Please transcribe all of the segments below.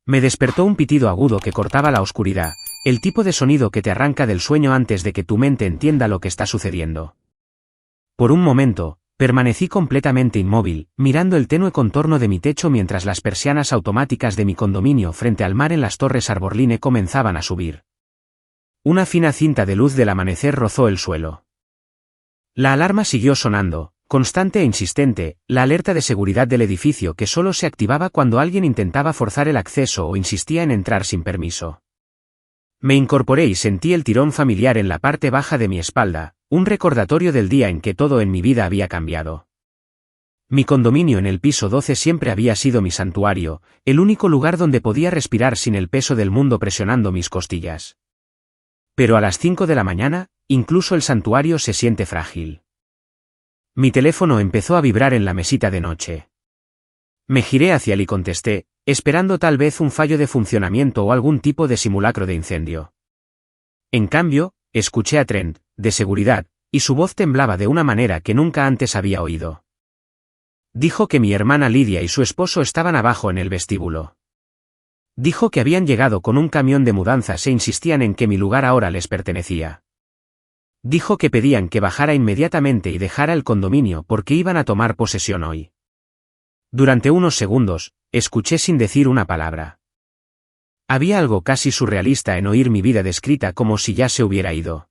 Me despertó un pitido agudo que cortaba la oscuridad, el tipo de sonido que te arranca del sueño antes de que tu mente entienda lo que está sucediendo. Por un momento, permanecí completamente inmóvil, mirando el tenue contorno de mi techo mientras las persianas automáticas de mi condominio frente al mar en las Torres Arborline comenzaban a subir. Una fina cinta de luz del amanecer rozó el suelo. La alarma siguió sonando, constante e insistente, la alerta de seguridad del edificio que solo se activaba cuando alguien intentaba forzar el acceso o insistía en entrar sin permiso. Me incorporé y sentí el tirón familiar en la parte baja de mi espalda, un recordatorio del día en que todo en mi vida había cambiado. Mi condominio en el piso 12 siempre había sido mi santuario, el único lugar donde podía respirar sin el peso del mundo presionando mis costillas. Pero a las 5 de la mañana, incluso el santuario se siente frágil. Mi teléfono empezó a vibrar en la mesita de noche. Me giré hacia él y contesté, esperando tal vez un fallo de funcionamiento o algún tipo de simulacro de incendio. En cambio, escuché a Trent, de seguridad, y su voz temblaba de una manera que nunca antes había oído. Dijo que mi hermana Lidia y su esposo estaban abajo en el vestíbulo. Dijo que habían llegado con un camión de mudanzas e insistían en que mi lugar ahora les pertenecía. Dijo que pedían que bajara inmediatamente y dejara el condominio porque iban a tomar posesión hoy. Durante unos segundos, escuché sin decir una palabra. Había algo casi surrealista en oír mi vida descrita como si ya se hubiera ido.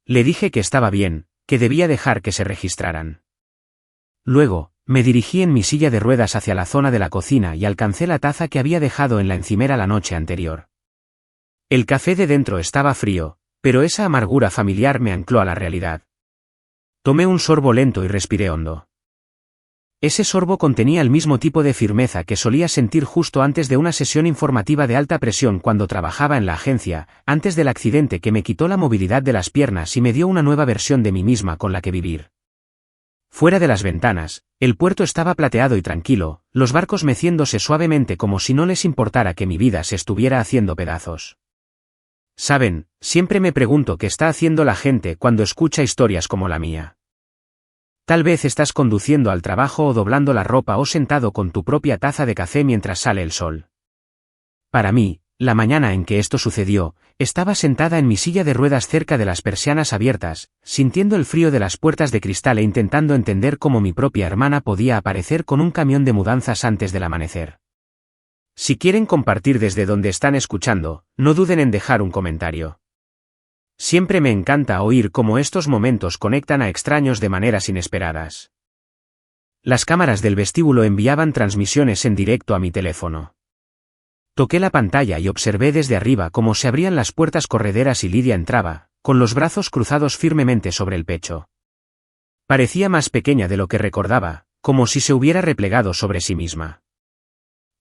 Le dije que estaba bien, que debía dejar que se registraran. Luego, me dirigí en mi silla de ruedas hacia la zona de la cocina y alcancé la taza que había dejado en la encimera la noche anterior. El café de dentro estaba frío, pero esa amargura familiar me ancló a la realidad. Tomé un sorbo lento y respiré hondo. Ese sorbo contenía el mismo tipo de firmeza que solía sentir justo antes de una sesión informativa de alta presión cuando trabajaba en la agencia, antes del accidente que me quitó la movilidad de las piernas y me dio una nueva versión de mí misma con la que vivir. Fuera de las ventanas, el puerto estaba plateado y tranquilo, los barcos meciéndose suavemente como si no les importara que mi vida se estuviera haciendo pedazos. Saben, siempre me pregunto qué está haciendo la gente cuando escucha historias como la mía. Tal vez estás conduciendo al trabajo o doblando la ropa o sentado con tu propia taza de café mientras sale el sol. Para mí, la mañana en que esto sucedió, estaba sentada en mi silla de ruedas cerca de las persianas abiertas, sintiendo el frío de las puertas de cristal e intentando entender cómo mi propia hermana podía aparecer con un camión de mudanzas antes del amanecer. Si quieren compartir desde donde están escuchando, no duden en dejar un comentario. Siempre me encanta oír cómo estos momentos conectan a extraños de maneras inesperadas. Las cámaras del vestíbulo enviaban transmisiones en directo a mi teléfono. Toqué la pantalla y observé desde arriba cómo se abrían las puertas correderas y Lidia entraba, con los brazos cruzados firmemente sobre el pecho. Parecía más pequeña de lo que recordaba, como si se hubiera replegado sobre sí misma.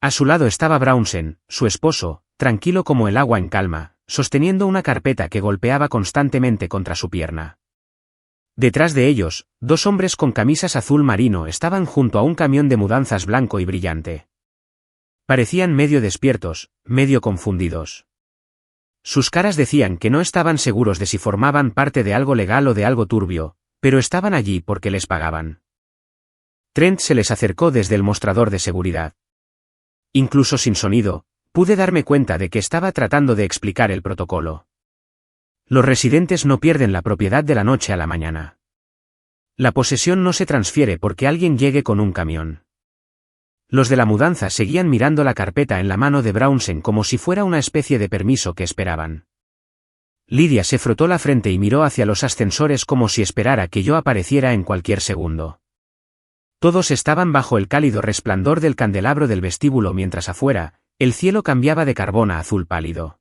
A su lado estaba Brownsen, su esposo, tranquilo como el agua en calma, sosteniendo una carpeta que golpeaba constantemente contra su pierna. Detrás de ellos, dos hombres con camisas azul marino estaban junto a un camión de mudanzas blanco y brillante. Parecían medio despiertos, medio confundidos. Sus caras decían que no estaban seguros de si formaban parte de algo legal o de algo turbio, pero estaban allí porque les pagaban. Trent se les acercó desde el mostrador de seguridad. Incluso sin sonido, pude darme cuenta de que estaba tratando de explicar el protocolo. Los residentes no pierden la propiedad de la noche a la mañana. La posesión no se transfiere porque alguien llegue con un camión. Los de la mudanza seguían mirando la carpeta en la mano de Brownsen como si fuera una especie de permiso que esperaban. Lidia se frotó la frente y miró hacia los ascensores como si esperara que yo apareciera en cualquier segundo. Todos estaban bajo el cálido resplandor del candelabro del vestíbulo mientras afuera, el cielo cambiaba de carbón a azul pálido.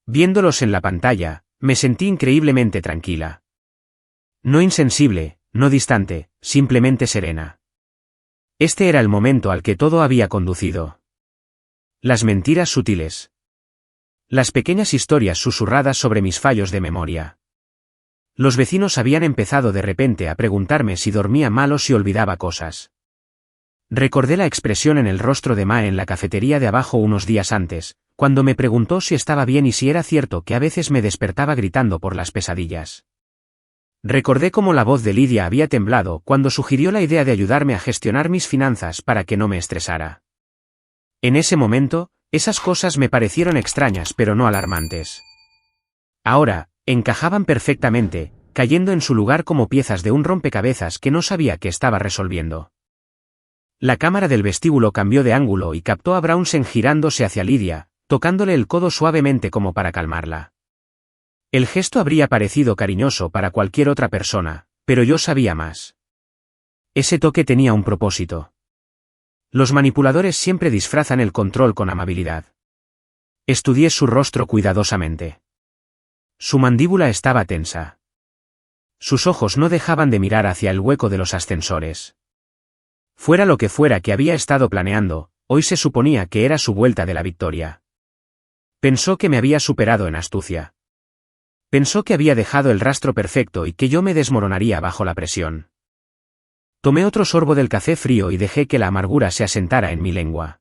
Viéndolos en la pantalla, me sentí increíblemente tranquila. No insensible, no distante, simplemente serena. Este era el momento al que todo había conducido. Las mentiras sutiles. Las pequeñas historias susurradas sobre mis fallos de memoria. Los vecinos habían empezado de repente a preguntarme si dormía mal o si olvidaba cosas. Recordé la expresión en el rostro de Mae en la cafetería de abajo unos días antes, cuando me preguntó si estaba bien y si era cierto que a veces me despertaba gritando por las pesadillas. Recordé cómo la voz de Lidia había temblado cuando sugirió la idea de ayudarme a gestionar mis finanzas para que no me estresara. En ese momento, esas cosas me parecieron extrañas pero no alarmantes. Ahora, encajaban perfectamente, cayendo en su lugar como piezas de un rompecabezas que no sabía que estaba resolviendo. La cámara del vestíbulo cambió de ángulo y captó a Brownsen girándose hacia Lydia, tocándole el codo suavemente como para calmarla. El gesto habría parecido cariñoso para cualquier otra persona, pero yo sabía más. Ese toque tenía un propósito. Los manipuladores siempre disfrazan el control con amabilidad. Estudié su rostro cuidadosamente. Su mandíbula estaba tensa. Sus ojos no dejaban de mirar hacia el hueco de los ascensores. Fuera lo que fuera que había estado planeando, hoy se suponía que era su vuelta de la victoria. Pensó que me había superado en astucia. Pensó que había dejado el rastro perfecto y que yo me desmoronaría bajo la presión. Tomé otro sorbo del café frío y dejé que la amargura se asentara en mi lengua.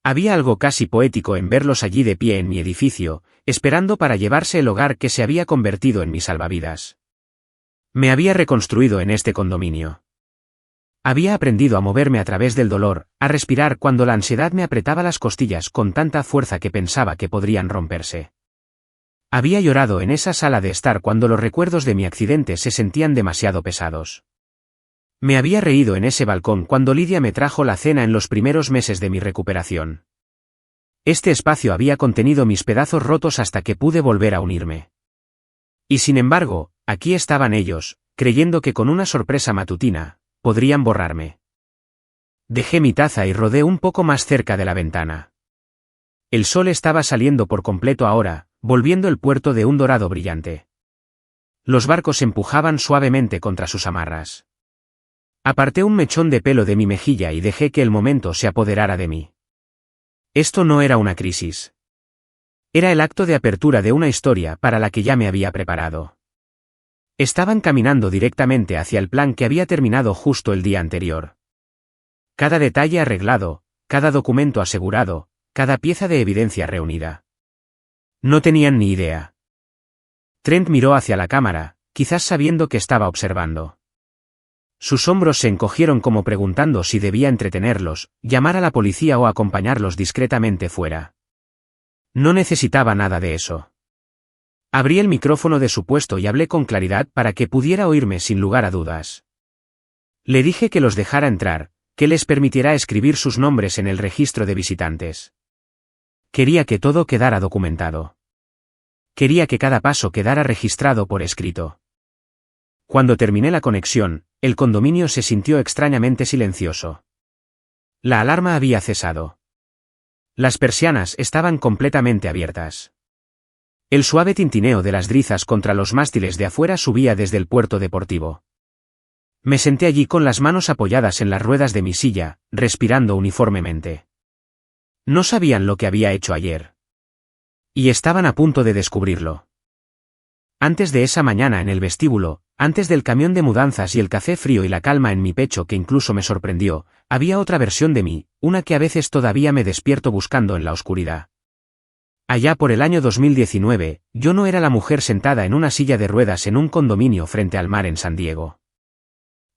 Había algo casi poético en verlos allí de pie en mi edificio, esperando para llevarse el hogar que se había convertido en mi salvavidas. Me había reconstruido en este condominio. Había aprendido a moverme a través del dolor, a respirar cuando la ansiedad me apretaba las costillas con tanta fuerza que pensaba que podrían romperse. Había llorado en esa sala de estar cuando los recuerdos de mi accidente se sentían demasiado pesados. Me había reído en ese balcón cuando Lydia me trajo la cena en los primeros meses de mi recuperación. Este espacio había contenido mis pedazos rotos hasta que pude volver a unirme. Y sin embargo, aquí estaban ellos, creyendo que con una sorpresa matutina, podrían borrarme. Dejé mi taza y rodé un poco más cerca de la ventana. El sol estaba saliendo por completo ahora, volviendo el puerto de un dorado brillante. Los barcos empujaban suavemente contra sus amarras. Aparté un mechón de pelo de mi mejilla y dejé que el momento se apoderara de mí. Esto no era una crisis. Era el acto de apertura de una historia para la que ya me había preparado. Estaban caminando directamente hacia el plan que había terminado justo el día anterior. Cada detalle arreglado, cada documento asegurado, cada pieza de evidencia reunida. No tenían ni idea. Trent miró hacia la cámara, quizás sabiendo que estaba observando. Sus hombros se encogieron como preguntando si debía entretenerlos, llamar a la policía o acompañarlos discretamente fuera. No necesitaba nada de eso. Abrí el micrófono de su puesto y hablé con claridad para que pudiera oírme sin lugar a dudas. Le dije que los dejara entrar, que les permitiera escribir sus nombres en el registro de visitantes. Quería que todo quedara documentado. Quería que cada paso quedara registrado por escrito. Cuando terminé la conexión, el condominio se sintió extrañamente silencioso. La alarma había cesado. Las persianas estaban completamente abiertas. El suave tintineo de las drizas contra los mástiles de afuera subía desde el puerto deportivo. Me senté allí con las manos apoyadas en las ruedas de mi silla, respirando uniformemente. No sabían lo que había hecho ayer. Y estaban a punto de descubrirlo. Antes de esa mañana en el vestíbulo, antes del camión de mudanzas y el café frío y la calma en mi pecho que incluso me sorprendió, había otra versión de mí, una que a veces todavía me despierto buscando en la oscuridad. Allá por el año 2019, yo no era la mujer sentada en una silla de ruedas en un condominio frente al mar en San Diego.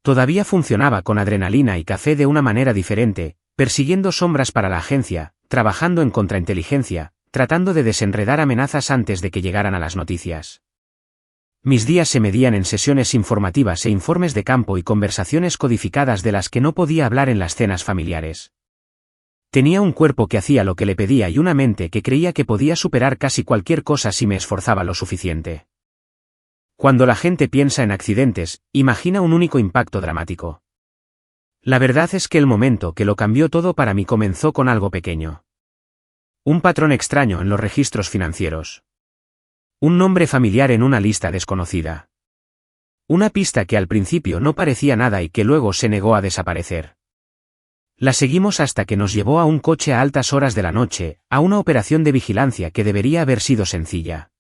Todavía funcionaba con adrenalina y café de una manera diferente, persiguiendo sombras para la agencia, trabajando en contrainteligencia, tratando de desenredar amenazas antes de que llegaran a las noticias. Mis días se medían en sesiones informativas e informes de campo y conversaciones codificadas de las que no podía hablar en las cenas familiares. Tenía un cuerpo que hacía lo que le pedía y una mente que creía que podía superar casi cualquier cosa si me esforzaba lo suficiente. Cuando la gente piensa en accidentes, imagina un único impacto dramático. La verdad es que el momento que lo cambió todo para mí comenzó con algo pequeño. Un patrón extraño en los registros financieros. Un nombre familiar en una lista desconocida. Una pista que al principio no parecía nada y que luego se negó a desaparecer. La seguimos hasta que nos llevó a un coche a altas horas de la noche, a una operación de vigilancia que debería haber sido sencilla.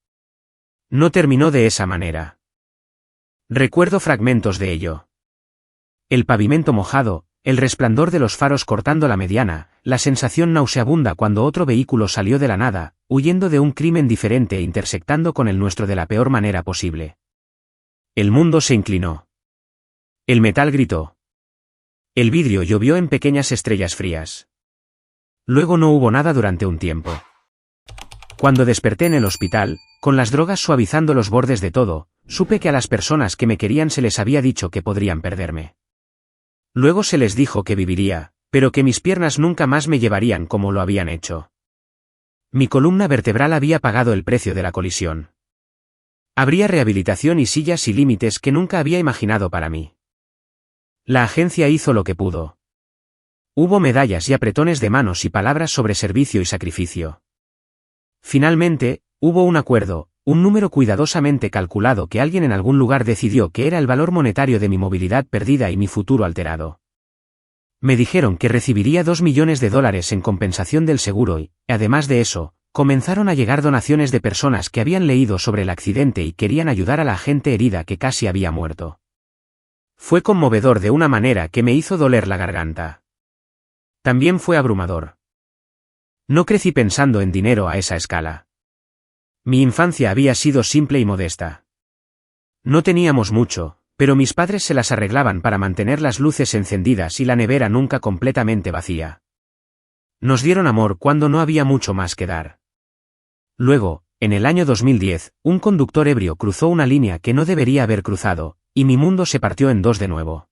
No terminó de esa manera. Recuerdo fragmentos de ello. El pavimento mojado, el resplandor de los faros cortando la mediana, la sensación nauseabunda cuando otro vehículo salió de la nada, huyendo de un crimen diferente e intersectando con el nuestro de la peor manera posible. El mundo se inclinó. El metal gritó. El vidrio llovió en pequeñas estrellas frías. Luego no hubo nada durante un tiempo. Cuando desperté en el hospital, con las drogas suavizando los bordes de todo, supe que a las personas que me querían se les había dicho que podrían perderme. Luego se les dijo que viviría, pero que mis piernas nunca más me llevarían como lo habían hecho. Mi columna vertebral había pagado el precio de la colisión. Habría rehabilitación y sillas y límites que nunca había imaginado para mí. La agencia hizo lo que pudo. Hubo medallas y apretones de manos y palabras sobre servicio y sacrificio. Finalmente, hubo un acuerdo, un número cuidadosamente calculado que alguien en algún lugar decidió que era el valor monetario de mi movilidad perdida y mi futuro alterado. Me dijeron que recibiría $2 millones en compensación del seguro y, además de eso, comenzaron a llegar donaciones de personas que habían leído sobre el accidente y querían ayudar a la gente herida que casi había muerto. Fue conmovedor de una manera que me hizo doler la garganta. También fue abrumador. No crecí pensando en dinero a esa escala. Mi infancia había sido simple y modesta. No teníamos mucho, pero mis padres se las arreglaban para mantener las luces encendidas y la nevera nunca completamente vacía. Nos dieron amor cuando no había mucho más que dar. Luego, en el año 2010, un conductor ebrio cruzó una línea que no debería haber cruzado, y mi mundo se partió en dos de nuevo.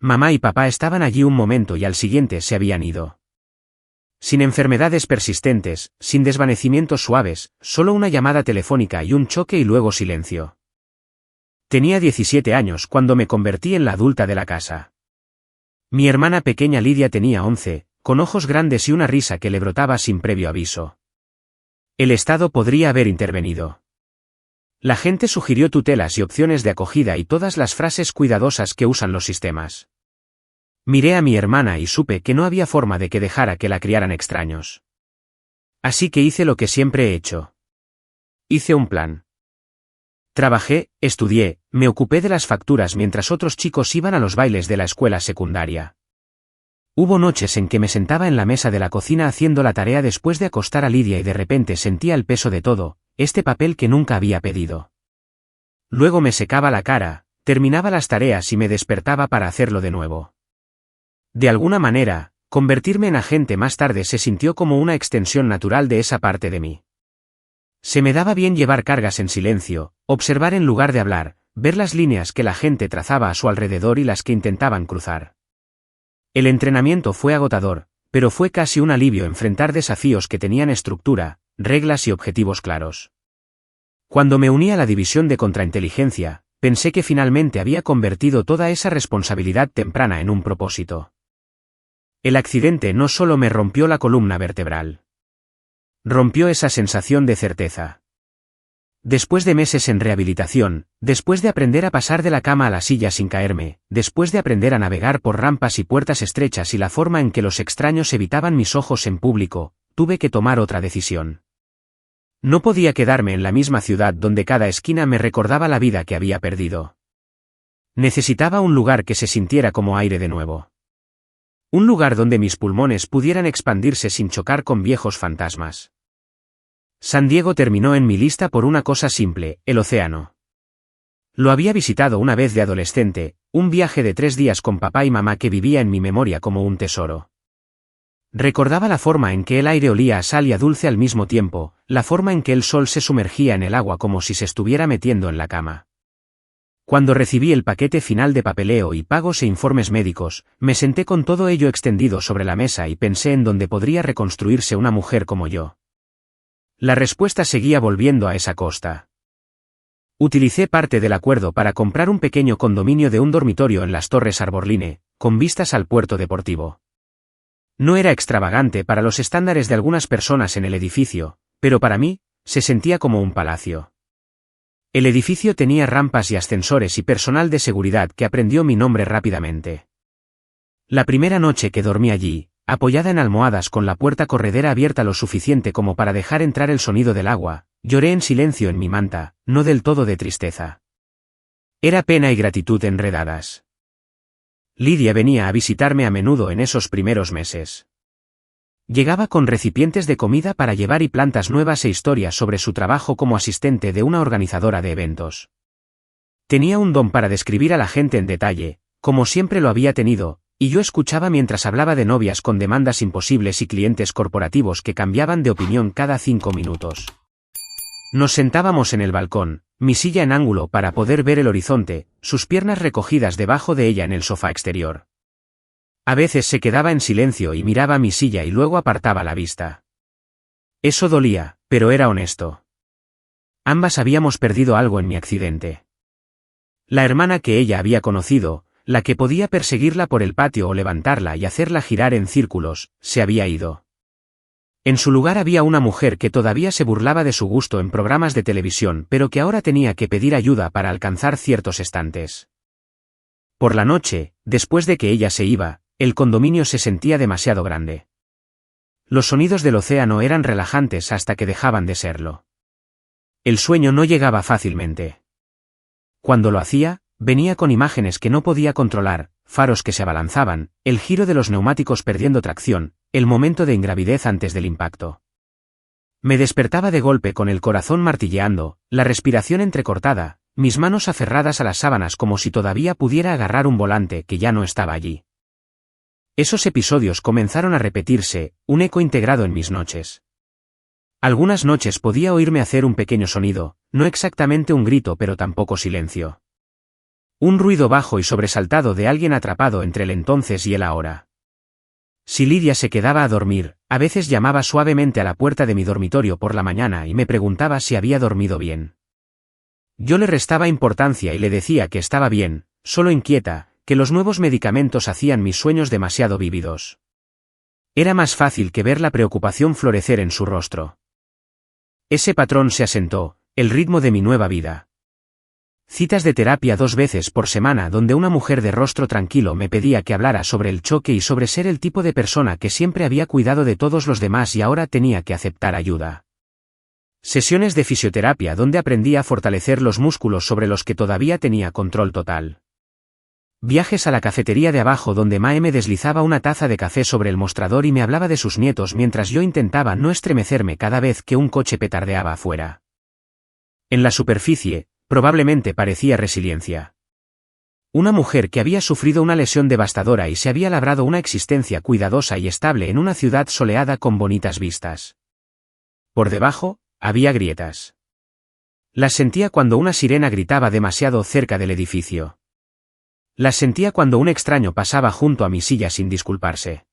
Mamá y papá estaban allí un momento y al siguiente se habían ido. Sin enfermedades persistentes, sin desvanecimientos suaves, solo una llamada telefónica y un choque y luego silencio. Tenía 17 años cuando me convertí en la adulta de la casa. Mi hermana pequeña Lidia tenía 11, con ojos grandes y una risa que le brotaba sin previo aviso. El Estado podría haber intervenido. La gente sugirió tutelas y opciones de acogida y todas las frases cuidadosas que usan los sistemas. Miré a mi hermana y supe que no había forma de que dejara que la criaran extraños. Así que hice lo que siempre he hecho. Hice un plan. Trabajé, estudié, me ocupé de las facturas mientras otros chicos iban a los bailes de la escuela secundaria. Hubo noches en que me sentaba en la mesa de la cocina haciendo la tarea después de acostar a Lidia y de repente sentía el peso de todo, este papel que nunca había pedido. Luego me secaba la cara, terminaba las tareas y me despertaba para hacerlo de nuevo. De alguna manera, convertirme en agente más tarde se sintió como una extensión natural de esa parte de mí. Se me daba bien llevar cargas en silencio, observar en lugar de hablar, ver las líneas que la gente trazaba a su alrededor y las que intentaban cruzar. El entrenamiento fue agotador, pero fue casi un alivio enfrentar desafíos que tenían estructura, reglas y objetivos claros. Cuando me uní a la división de contrainteligencia, pensé que finalmente había convertido toda esa responsabilidad temprana en un propósito. El accidente no solo me rompió la columna vertebral. Rompió esa sensación de certeza. Después de meses en rehabilitación, después de aprender a pasar de la cama a la silla sin caerme, después de aprender a navegar por rampas y puertas estrechas y la forma en que los extraños evitaban mis ojos en público, tuve que tomar otra decisión. No podía quedarme en la misma ciudad donde cada esquina me recordaba la vida que había perdido. Necesitaba un lugar que se sintiera como aire de nuevo. Un lugar donde mis pulmones pudieran expandirse sin chocar con viejos fantasmas. San Diego terminó en mi lista por una cosa simple, el océano. Lo había visitado una vez de adolescente, un viaje de 3 días con papá y mamá que vivía en mi memoria como un tesoro. Recordaba la forma en que el aire olía a sal y a dulce al mismo tiempo, la forma en que el sol se sumergía en el agua como si se estuviera metiendo en la cama. Cuando recibí el paquete final de papeleo y pagos e informes médicos, me senté con todo ello extendido sobre la mesa y pensé en dónde podría reconstruirse una mujer como yo. La respuesta seguía volviendo a esa costa. Utilicé parte del acuerdo para comprar un pequeño condominio de un dormitorio en las Torres Arborline, con vistas al puerto deportivo. No era extravagante para los estándares de algunas personas en el edificio, pero para mí, se sentía como un palacio. El edificio tenía rampas y ascensores y personal de seguridad que aprendió mi nombre rápidamente. La primera noche que dormí allí, apoyada en almohadas con la puerta corredera abierta lo suficiente como para dejar entrar el sonido del agua, lloré en silencio en mi manta, no del todo de tristeza. Era pena y gratitud enredadas. Lidia venía a visitarme a menudo en esos primeros meses. Llegaba con recipientes de comida para llevar y plantas nuevas e historias sobre su trabajo como asistente de una organizadora de eventos. Tenía un don para describir a la gente en detalle, como siempre lo había tenido, y yo escuchaba mientras hablaba de novias con demandas imposibles y clientes corporativos que cambiaban de opinión cada 5 minutos. Nos sentábamos en el balcón, mi silla en ángulo para poder ver el horizonte, sus piernas recogidas debajo de ella en el sofá exterior. A veces se quedaba en silencio y miraba mi silla y luego apartaba la vista. Eso dolía, pero era honesto. Ambas habíamos perdido algo en mi accidente. La hermana que ella había conocido, la que podía perseguirla por el patio o levantarla y hacerla girar en círculos, se había ido. En su lugar había una mujer que todavía se burlaba de su gusto en programas de televisión, pero que ahora tenía que pedir ayuda para alcanzar ciertos estantes. Por la noche, después de que ella se iba, el condominio se sentía demasiado grande. Los sonidos del océano eran relajantes hasta que dejaban de serlo. El sueño no llegaba fácilmente. Cuando lo hacía, venía con imágenes que no podía controlar, faros que se abalanzaban, el giro de los neumáticos perdiendo tracción, el momento de ingravidez antes del impacto. Me despertaba de golpe con el corazón martilleando, la respiración entrecortada, mis manos aferradas a las sábanas como si todavía pudiera agarrar un volante que ya no estaba allí. Esos episodios comenzaron a repetirse, un eco integrado en mis noches. Algunas noches podía oírme hacer un pequeño sonido, no exactamente un grito pero tampoco silencio. Un ruido bajo y sobresaltado de alguien atrapado entre el entonces y el ahora. Si Lidia se quedaba a dormir, a veces llamaba suavemente a la puerta de mi dormitorio por la mañana y me preguntaba si había dormido bien. Yo le restaba importancia y le decía que estaba bien, solo inquieta, que los nuevos medicamentos hacían mis sueños demasiado vívidos. Era más fácil que ver la preocupación florecer en su rostro. Ese patrón se asentó, el ritmo de mi nueva vida. Citas de terapia 2 veces por semana donde una mujer de rostro tranquilo me pedía que hablara sobre el choque y sobre ser el tipo de persona que siempre había cuidado de todos los demás y ahora tenía que aceptar ayuda. Sesiones de fisioterapia donde aprendí a fortalecer los músculos sobre los que todavía tenía control total. Viajes a la cafetería de abajo donde Mae me deslizaba una taza de café sobre el mostrador y me hablaba de sus nietos mientras yo intentaba no estremecerme cada vez que un coche petardeaba afuera. En la superficie, probablemente parecía resiliencia. Una mujer que había sufrido una lesión devastadora y se había labrado una existencia cuidadosa y estable en una ciudad soleada con bonitas vistas. Por debajo, había grietas. Las sentía cuando una sirena gritaba demasiado cerca del edificio. Las sentía cuando un extraño pasaba junto a mi silla sin disculparse.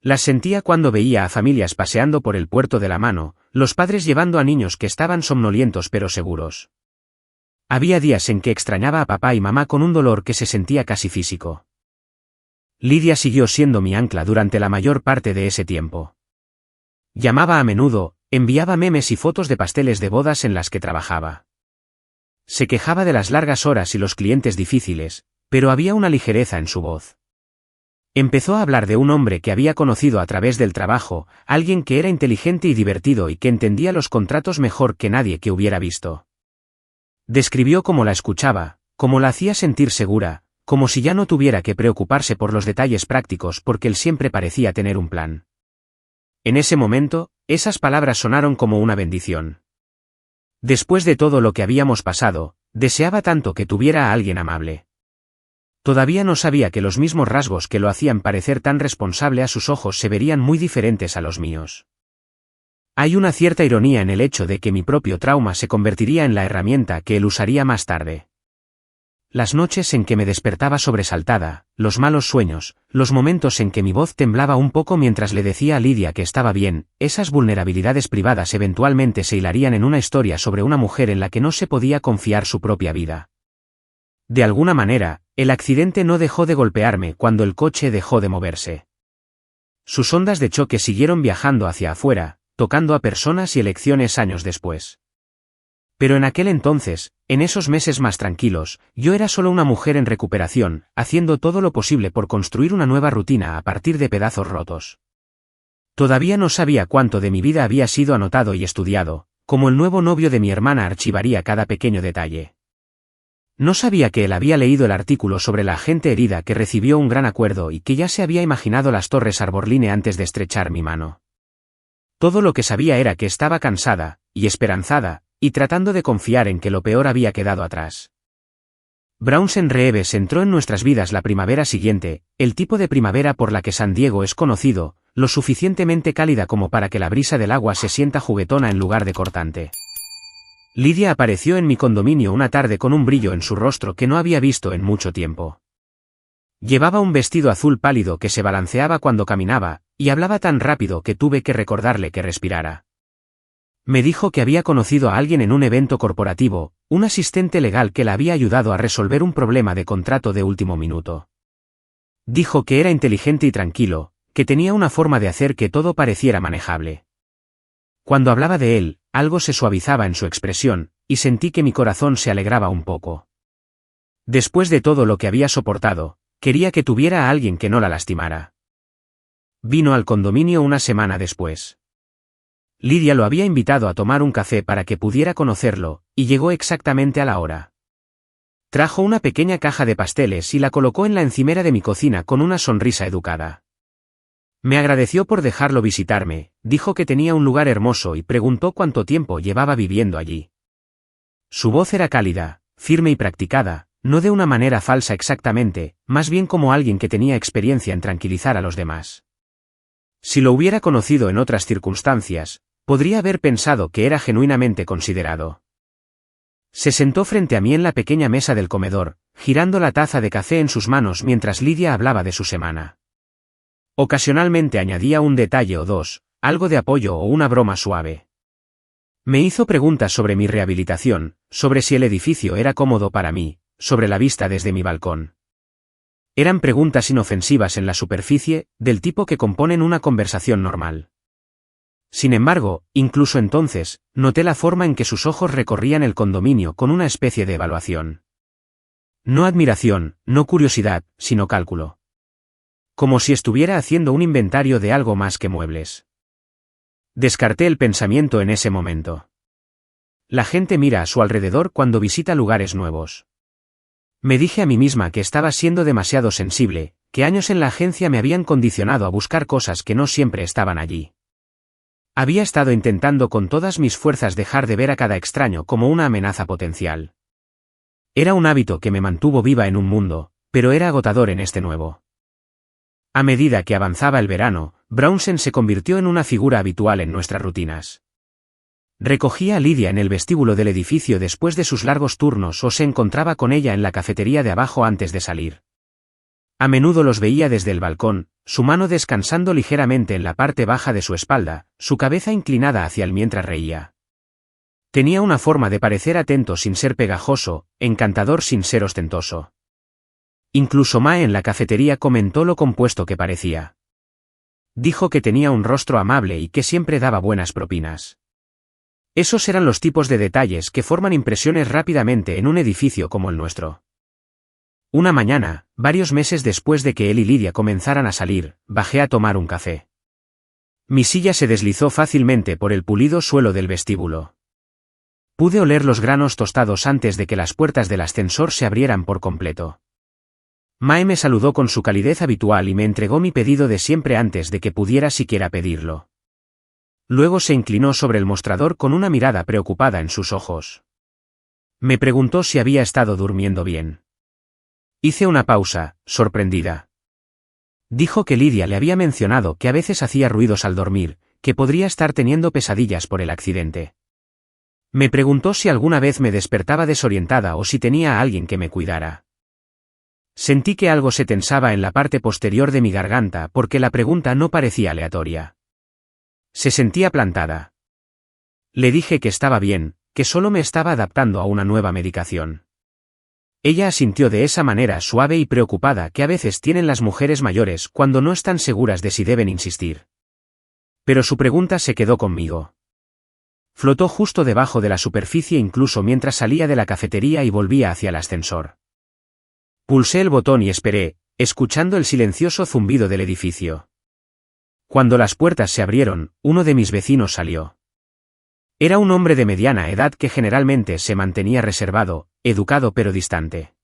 Las sentía cuando veía a familias paseando por el puerto de la mano, los padres llevando a niños que estaban somnolientos pero seguros. Había días en que extrañaba a papá y mamá con un dolor que se sentía casi físico. Lidia siguió siendo mi ancla durante la mayor parte de ese tiempo. Llamaba a menudo, enviaba memes y fotos de pasteles de bodas en las que trabajaba. Se quejaba de las largas horas y los clientes difíciles, pero había una ligereza en su voz. Empezó a hablar de un hombre que había conocido a través del trabajo, alguien que era inteligente y divertido y que entendía los contratos mejor que nadie que hubiera visto. Describió cómo la escuchaba, cómo la hacía sentir segura, como si ya no tuviera que preocuparse por los detalles prácticos porque él siempre parecía tener un plan. En ese momento, esas palabras sonaron como una bendición. Después de todo lo que habíamos pasado, deseaba tanto que tuviera a alguien amable. Todavía no sabía que los mismos rasgos que lo hacían parecer tan responsable a sus ojos se verían muy diferentes a los míos. Hay una cierta ironía en el hecho de que mi propio trauma se convertiría en la herramienta que él usaría más tarde. Las noches en que me despertaba sobresaltada, los malos sueños, los momentos en que mi voz temblaba un poco mientras le decía a Lidia que estaba bien, esas vulnerabilidades privadas eventualmente se hilarían en una historia sobre una mujer en la que no se podía confiar su propia vida. De alguna manera, el accidente no dejó de golpearme cuando el coche dejó de moverse. Sus ondas de choque siguieron viajando hacia afuera, tocando a personas y elecciones años después. Pero en aquel entonces, en esos meses más tranquilos, yo era solo una mujer en recuperación, haciendo todo lo posible por construir una nueva rutina a partir de pedazos rotos. Todavía no sabía cuánto de mi vida había sido anotado y estudiado, como el nuevo novio de mi hermana archivaría cada pequeño detalle. No sabía que él había leído el artículo sobre la gente herida que recibió un gran acuerdo y que ya se había imaginado las torres Arborline antes de estrechar mi mano. Todo lo que sabía era que estaba cansada, y esperanzada, y tratando de confiar en que lo peor había quedado atrás. Brownsen Reeves entró en nuestras vidas la primavera siguiente, el tipo de primavera por la que San Diego es conocido, lo suficientemente cálida como para que la brisa del agua se sienta juguetona en lugar de cortante. Lydia apareció en mi condominio una tarde con un brillo en su rostro que no había visto en mucho tiempo. Llevaba un vestido azul pálido que se balanceaba cuando caminaba, y hablaba tan rápido que tuve que recordarle que respirara. Me dijo que había conocido a alguien en un evento corporativo, un asistente legal que la había ayudado a resolver un problema de contrato de último minuto. Dijo que era inteligente y tranquilo, que tenía una forma de hacer que todo pareciera manejable. Cuando hablaba de él, algo se suavizaba en su expresión, y sentí que mi corazón se alegraba un poco. Después de todo lo que había soportado, quería que tuviera a alguien que no la lastimara. Vino al condominio una semana después. Lydia lo había invitado a tomar un café para que pudiera conocerlo, y llegó exactamente a la hora. Trajo una pequeña caja de pasteles y la colocó en la encimera de mi cocina con una sonrisa educada. Me agradeció por dejarlo visitarme, dijo que tenía un lugar hermoso y preguntó cuánto tiempo llevaba viviendo allí. Su voz era cálida, firme y practicada, no de una manera falsa exactamente, más bien como alguien que tenía experiencia en tranquilizar a los demás. Si lo hubiera conocido en otras circunstancias, podría haber pensado que era genuinamente considerado. Se sentó frente a mí en la pequeña mesa del comedor, girando la taza de café en sus manos mientras Lydia hablaba de su semana. Ocasionalmente añadía un detalle o dos, algo de apoyo o una broma suave. Me hizo preguntas sobre mi rehabilitación, sobre si el edificio era cómodo para mí, sobre la vista desde mi balcón. Eran preguntas inofensivas en la superficie, del tipo que componen una conversación normal. Sin embargo, incluso entonces, noté la forma en que sus ojos recorrían el condominio con una especie de evaluación. No admiración, no curiosidad, sino cálculo. Como si estuviera haciendo un inventario de algo más que muebles. Descarté el pensamiento en ese momento. La gente mira a su alrededor cuando visita lugares nuevos. Me dije a mí misma que estaba siendo demasiado sensible, que años en la agencia me habían condicionado a buscar cosas que no siempre estaban allí. Había estado intentando con todas mis fuerzas dejar de ver a cada extraño como una amenaza potencial. Era un hábito que me mantuvo viva en un mundo, pero era agotador en este nuevo. A medida que avanzaba el verano, Brownsen se convirtió en una figura habitual en nuestras rutinas. Recogía a Lydia en el vestíbulo del edificio después de sus largos turnos o se encontraba con ella en la cafetería de abajo antes de salir. A menudo los veía desde el balcón, su mano descansando ligeramente en la parte baja de su espalda, su cabeza inclinada hacia él mientras reía. Tenía una forma de parecer atento sin ser pegajoso, encantador sin ser ostentoso. Incluso Mae en la cafetería comentó lo compuesto que parecía. Dijo que tenía un rostro amable y que siempre daba buenas propinas. Esos eran los tipos de detalles que forman impresiones rápidamente en un edificio como el nuestro. Una mañana, varios meses después de que él y Lydia comenzaran a salir, bajé a tomar un café. Mi silla se deslizó fácilmente por el pulido suelo del vestíbulo. Pude oler los granos tostados antes de que las puertas del ascensor se abrieran por completo. Mae me saludó con su calidez habitual y me entregó mi pedido de siempre antes de que pudiera siquiera pedirlo. Luego se inclinó sobre el mostrador con una mirada preocupada en sus ojos. Me preguntó si había estado durmiendo bien. Hice una pausa, sorprendida. Dijo que Lydia le había mencionado que a veces hacía ruidos al dormir, que podría estar teniendo pesadillas por el accidente. Me preguntó si alguna vez me despertaba desorientada o si tenía a alguien que me cuidara. Sentí que algo se tensaba en la parte posterior de mi garganta porque la pregunta no parecía aleatoria. Se sentía plantada. Le dije que estaba bien, que solo me estaba adaptando a una nueva medicación. Ella asintió de esa manera suave y preocupada que a veces tienen las mujeres mayores cuando no están seguras de si deben insistir. Pero su pregunta se quedó conmigo. Flotó justo debajo de la superficie incluso mientras salía de la cafetería y volvía hacia el ascensor. Pulsé el botón y esperé, escuchando el silencioso zumbido del edificio. Cuando las puertas se abrieron, uno de mis vecinos salió. Era un hombre de mediana edad que generalmente se mantenía reservado, educado pero distante.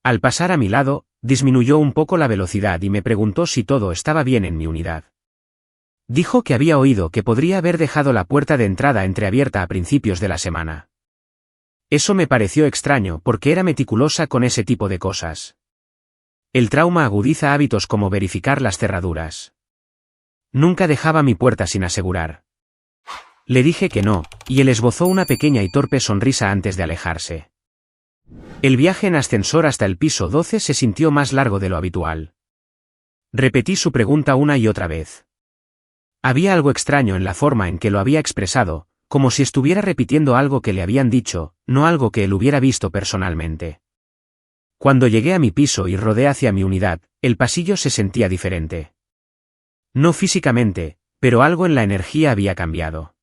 Al pasar a mi lado, disminuyó un poco la velocidad y me preguntó si todo estaba bien en mi unidad. Dijo que había oído que podría haber dejado la puerta de entrada entreabierta a principios de la semana. Eso me pareció extraño porque era meticulosa con ese tipo de cosas. El trauma agudiza hábitos como verificar las cerraduras. Nunca dejaba mi puerta sin asegurar. Le dije que no, y él esbozó una pequeña y torpe sonrisa antes de alejarse. El viaje en ascensor hasta el piso 12 se sintió más largo de lo habitual. Repetí su pregunta una y otra vez. Había algo extraño en la forma en que lo había expresado, como si estuviera repitiendo algo que le habían dicho, no algo que él hubiera visto personalmente. Cuando llegué a mi piso y rodé hacia mi unidad, el pasillo se sentía diferente. No físicamente, pero algo en la energía había cambiado.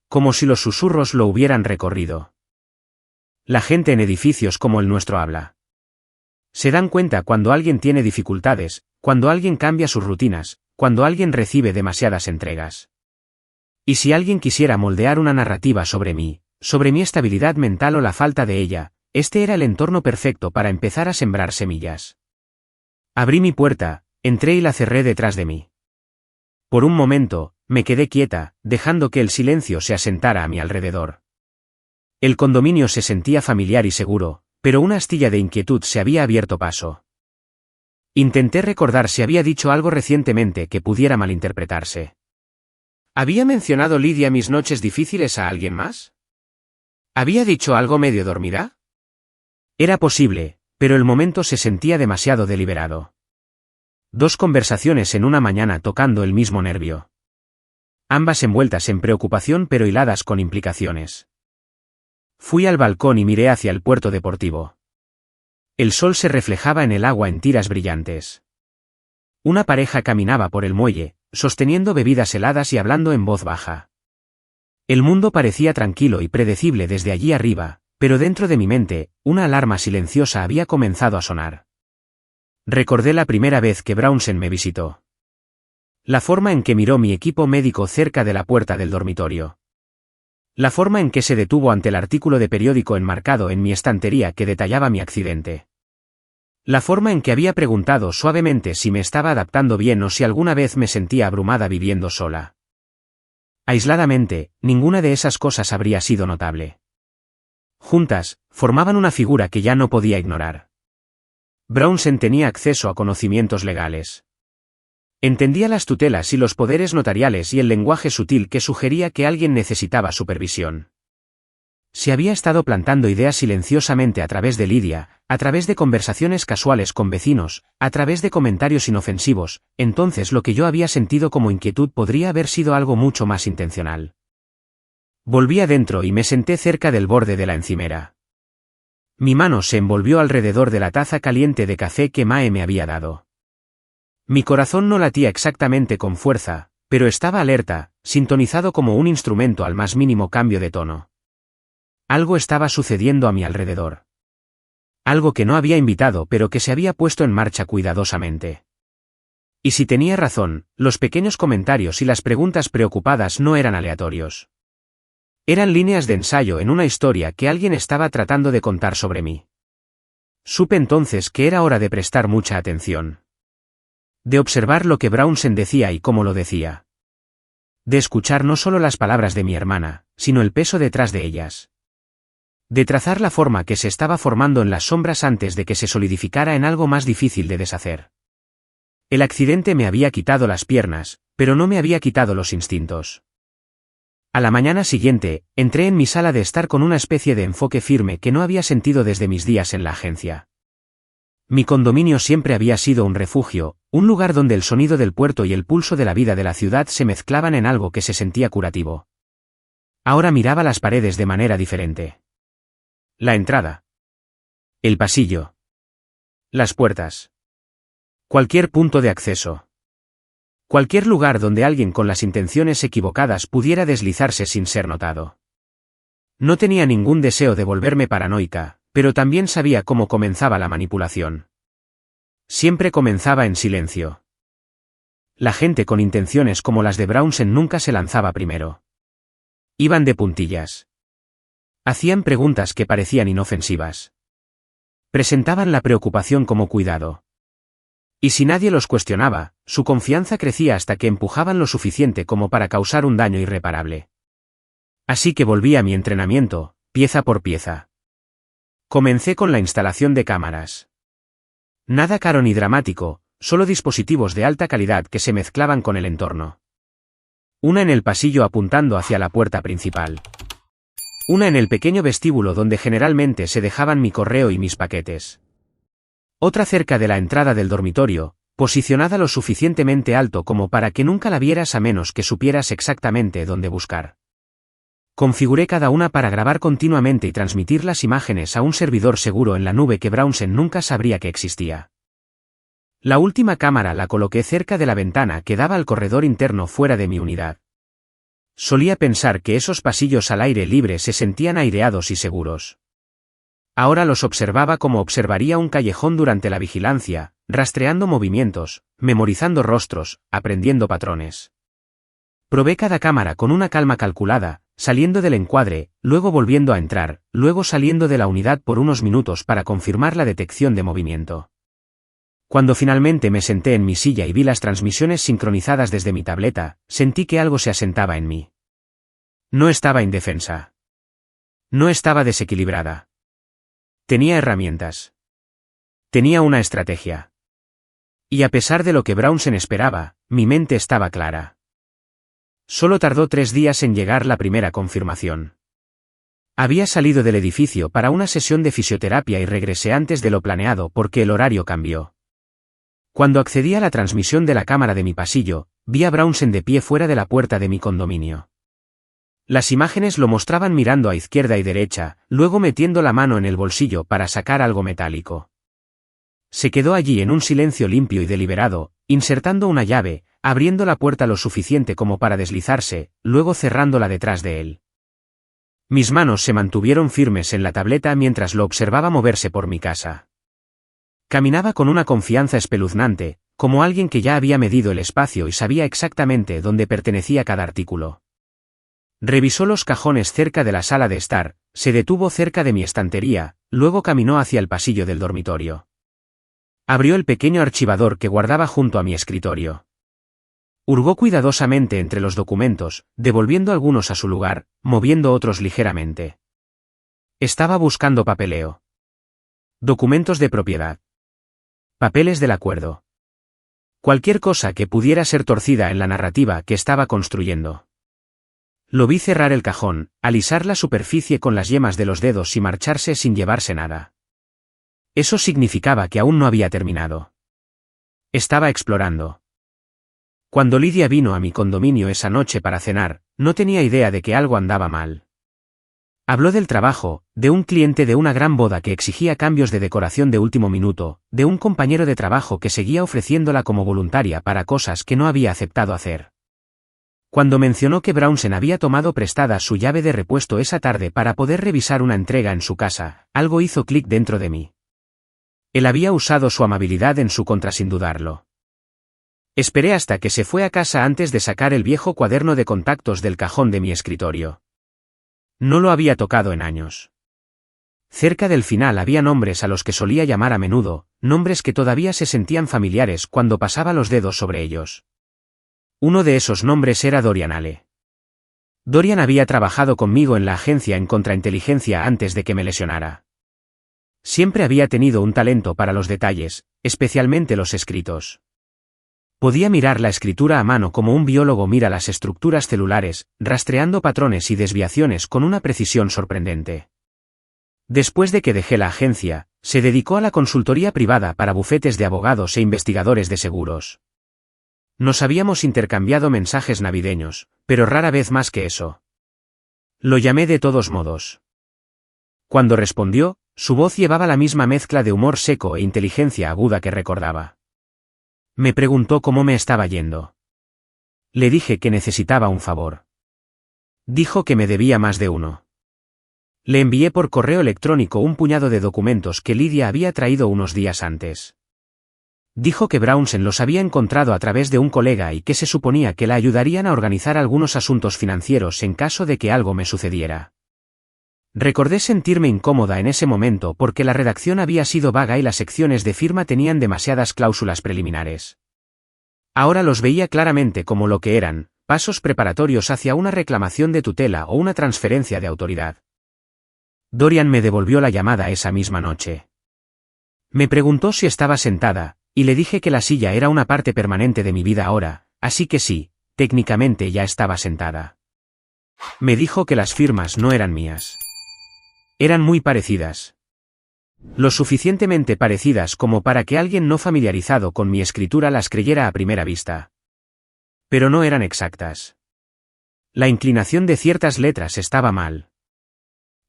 Como si los susurros lo hubieran recorrido. La gente en edificios como el nuestro habla. Se dan cuenta cuando alguien tiene dificultades, cuando alguien cambia sus rutinas, cuando alguien recibe demasiadas entregas. Y si alguien quisiera moldear una narrativa sobre mi estabilidad mental o la falta de ella, este era el entorno perfecto para empezar a sembrar semillas. Abrí mi puerta, entré y la cerré detrás de mí. Por un momento, me quedé quieta, dejando que el silencio se asentara a mi alrededor. El condominio se sentía familiar y seguro, pero una astilla de inquietud se había abierto paso. Intenté recordar si había dicho algo recientemente que pudiera malinterpretarse. ¿Había mencionado Lidia mis noches difíciles a alguien más? ¿Había dicho algo medio dormida? Era posible, pero el momento se sentía demasiado deliberado. 2 conversaciones en una mañana tocando el mismo nervio. Ambas envueltas en preocupación pero hiladas con implicaciones. Fui al balcón y miré hacia el puerto deportivo. El sol se reflejaba en el agua en tiras brillantes. Una pareja caminaba por el muelle, sosteniendo bebidas heladas y hablando en voz baja. El mundo parecía tranquilo y predecible desde allí arriba, pero dentro de mi mente, una alarma silenciosa había comenzado a sonar. Recordé la primera vez que Brownsen me visitó. La forma en que miró mi equipo médico cerca de la puerta del dormitorio. La forma en que se detuvo ante el artículo de periódico enmarcado en mi estantería que detallaba mi accidente. La forma en que había preguntado suavemente si me estaba adaptando bien o si alguna vez me sentía abrumada viviendo sola. Aisladamente, ninguna de esas cosas habría sido notable. Juntas, formaban una figura que ya no podía ignorar. Brownsen tenía acceso a conocimientos legales. Entendía las tutelas y los poderes notariales y el lenguaje sutil que sugería que alguien necesitaba supervisión. Si había estado plantando ideas silenciosamente a través de Lidia, a través de conversaciones casuales con vecinos, a través de comentarios inofensivos, entonces lo que yo había sentido como inquietud podría haber sido algo mucho más intencional. Volví adentro y me senté cerca del borde de la encimera. Mi mano se envolvió alrededor de la taza caliente de café que Mae me había dado. Mi corazón no latía exactamente con fuerza, pero estaba alerta, sintonizado como un instrumento al más mínimo cambio de tono. Algo estaba sucediendo a mi alrededor. Algo que no había invitado pero que se había puesto en marcha cuidadosamente. Y si tenía razón, los pequeños comentarios y las preguntas preocupadas no eran aleatorios. Eran líneas de ensayo en una historia que alguien estaba tratando de contar sobre mí. Supe entonces que era hora de prestar mucha atención. De observar lo que Brownsen decía y cómo lo decía. De escuchar no solo las palabras de mi hermana, sino el peso detrás de ellas. De trazar la forma que se estaba formando en las sombras antes de que se solidificara en algo más difícil de deshacer. El accidente me había quitado las piernas, pero no me había quitado los instintos. A la mañana siguiente, entré en mi sala de estar con una especie de enfoque firme que no había sentido desde mis días en la agencia. Mi condominio siempre había sido un refugio, un lugar donde el sonido del puerto y el pulso de la vida de la ciudad se mezclaban en algo que se sentía curativo. Ahora miraba las paredes de manera diferente. La entrada. El pasillo. Las puertas. Cualquier punto de acceso. Cualquier lugar donde alguien con las intenciones equivocadas pudiera deslizarse sin ser notado. No tenía ningún deseo de volverme paranoica, pero también sabía cómo comenzaba la manipulación. Siempre comenzaba en silencio. La gente con intenciones como las de Brownsen nunca se lanzaba primero. Iban de puntillas. Hacían preguntas que parecían inofensivas. Presentaban la preocupación como cuidado. Y si nadie los cuestionaba, su confianza crecía hasta que empujaban lo suficiente como para causar un daño irreparable. Así que volví a mi entrenamiento, pieza por pieza. Comencé con la instalación de cámaras. Nada caro ni dramático, solo dispositivos de alta calidad que se mezclaban con el entorno. Una en el pasillo apuntando hacia la puerta principal. Una en el pequeño vestíbulo donde generalmente se dejaban mi correo y mis paquetes. Otra cerca de la entrada del dormitorio, posicionada lo suficientemente alto como para que nunca la vieras a menos que supieras exactamente dónde buscar. Configuré cada una para grabar continuamente y transmitir las imágenes a un servidor seguro en la nube que Brownsen nunca sabría que existía. La última cámara la coloqué cerca de la ventana que daba al corredor interno fuera de mi unidad. Solía pensar que esos pasillos al aire libre se sentían aireados y seguros. Ahora los observaba como observaría un callejón durante la vigilancia, rastreando movimientos, memorizando rostros, aprendiendo patrones. Probé cada cámara con una calma calculada, saliendo del encuadre, luego volviendo a entrar, luego saliendo de la unidad por unos minutos para confirmar la detección de movimiento. Cuando finalmente me senté en mi silla y vi las transmisiones sincronizadas desde mi tableta, sentí que algo se asentaba en mí. No estaba indefensa. No estaba desequilibrada. Tenía herramientas. Tenía una estrategia. Y a pesar de lo que Brownsen esperaba, mi mente estaba clara. Solo tardó 3 días en llegar la primera confirmación. Había salido del edificio para una sesión de fisioterapia y regresé antes de lo planeado porque el horario cambió. Cuando accedí a la transmisión de la cámara de mi pasillo, vi a Brownsen de pie fuera de la puerta de mi condominio. Las imágenes lo mostraban mirando a izquierda y derecha, luego metiendo la mano en el bolsillo para sacar algo metálico. Se quedó allí en un silencio limpio y deliberado, insertando una llave, abriendo la puerta lo suficiente como para deslizarse, luego cerrándola detrás de él. Mis manos se mantuvieron firmes en la tableta mientras lo observaba moverse por mi casa. Caminaba con una confianza espeluznante, como alguien que ya había medido el espacio y sabía exactamente dónde pertenecía cada artículo. Revisó los cajones cerca de la sala de estar, se detuvo cerca de mi estantería, luego caminó hacia el pasillo del dormitorio. Abrió el pequeño archivador que guardaba junto a mi escritorio. Hurgó cuidadosamente entre los documentos, devolviendo algunos a su lugar, moviendo otros ligeramente. Estaba buscando papeleo. Documentos de propiedad. Papeles del acuerdo. Cualquier cosa que pudiera ser torcida en la narrativa que estaba construyendo. Lo vi cerrar el cajón, alisar la superficie con las yemas de los dedos y marcharse sin llevarse nada. Eso significaba que aún no había terminado. Estaba explorando. Cuando Lidia vino a mi condominio esa noche para cenar, no tenía idea de que algo andaba mal. Habló del trabajo, de un cliente de una gran boda que exigía cambios de decoración de último minuto, de un compañero de trabajo que seguía ofreciéndola como voluntaria para cosas que no había aceptado hacer. Cuando mencionó que Brownsen había tomado prestada su llave de repuesto esa tarde para poder revisar una entrega en su casa, algo hizo clic dentro de mí. Él había usado su amabilidad en su contra sin dudarlo. Esperé hasta que se fue a casa antes de sacar el viejo cuaderno de contactos del cajón de mi escritorio. No lo había tocado en años. Cerca del final había nombres a los que solía llamar a menudo, nombres que todavía se sentían familiares cuando pasaba los dedos sobre ellos. Uno de esos nombres era Dorian Hale. Dorian había trabajado conmigo en la agencia en contrainteligencia antes de que me lesionara. Siempre había tenido un talento para los detalles, especialmente los escritos. Podía mirar la escritura a mano como un biólogo mira las estructuras celulares, rastreando patrones y desviaciones con una precisión sorprendente. Después de que dejé la agencia, se dedicó a la consultoría privada para bufetes de abogados e investigadores de seguros. Nos habíamos intercambiado mensajes navideños, pero rara vez más que eso. Lo llamé de todos modos. Cuando respondió, su voz llevaba la misma mezcla de humor seco e inteligencia aguda que recordaba. Me preguntó cómo me estaba yendo. Le dije que necesitaba un favor. Dijo que me debía más de uno. Le envié por correo electrónico un puñado de documentos que Lidia había traído unos días antes. Dijo que Brownsen los había encontrado a través de un colega y que se suponía que la ayudarían a organizar algunos asuntos financieros en caso de que algo me sucediera. Recordé sentirme incómoda en ese momento porque la redacción había sido vaga y las secciones de firma tenían demasiadas cláusulas preliminares. Ahora los veía claramente como lo que eran, pasos preparatorios hacia una reclamación de tutela o una transferencia de autoridad. Dorian me devolvió la llamada esa misma noche. Me preguntó si estaba sentada, y le dije que la silla era una parte permanente de mi vida ahora, así que sí, técnicamente ya estaba sentada. Me dijo que las firmas no eran mías. Eran muy parecidas. Lo suficientemente parecidas como para que alguien no familiarizado con mi escritura las creyera a primera vista. Pero no eran exactas. La inclinación de ciertas letras estaba mal.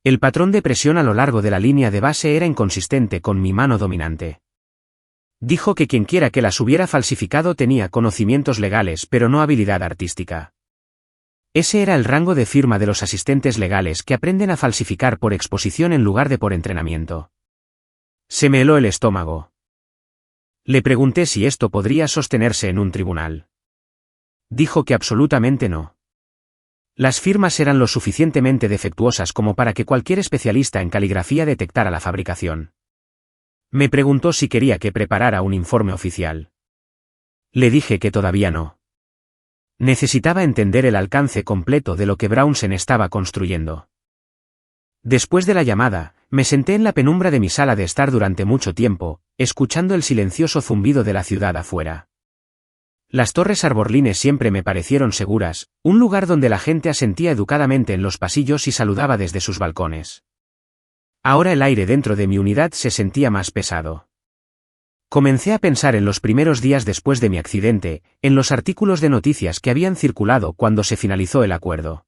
El patrón de presión a lo largo de la línea de base era inconsistente con mi mano dominante. Dijo que quienquiera que las hubiera falsificado tenía conocimientos legales pero no habilidad artística. Ese era el rango de firma de los asistentes legales que aprenden a falsificar por exposición en lugar de por entrenamiento. Se me heló el estómago. Le pregunté si esto podría sostenerse en un tribunal. Dijo que absolutamente no. Las firmas eran lo suficientemente defectuosas como para que cualquier especialista en caligrafía detectara la fabricación. Me preguntó si quería que preparara un informe oficial. Le dije que todavía no. Necesitaba entender el alcance completo de lo que Brownsen estaba construyendo. Después de la llamada, me senté en la penumbra de mi sala de estar durante mucho tiempo, escuchando el silencioso zumbido de la ciudad afuera. Las torres arborlines siempre me parecieron seguras, un lugar donde la gente asentía educadamente en los pasillos y saludaba desde sus balcones. Ahora el aire dentro de mi unidad se sentía más pesado. Comencé a pensar en los primeros días después de mi accidente, en los artículos de noticias que habían circulado cuando se finalizó el acuerdo.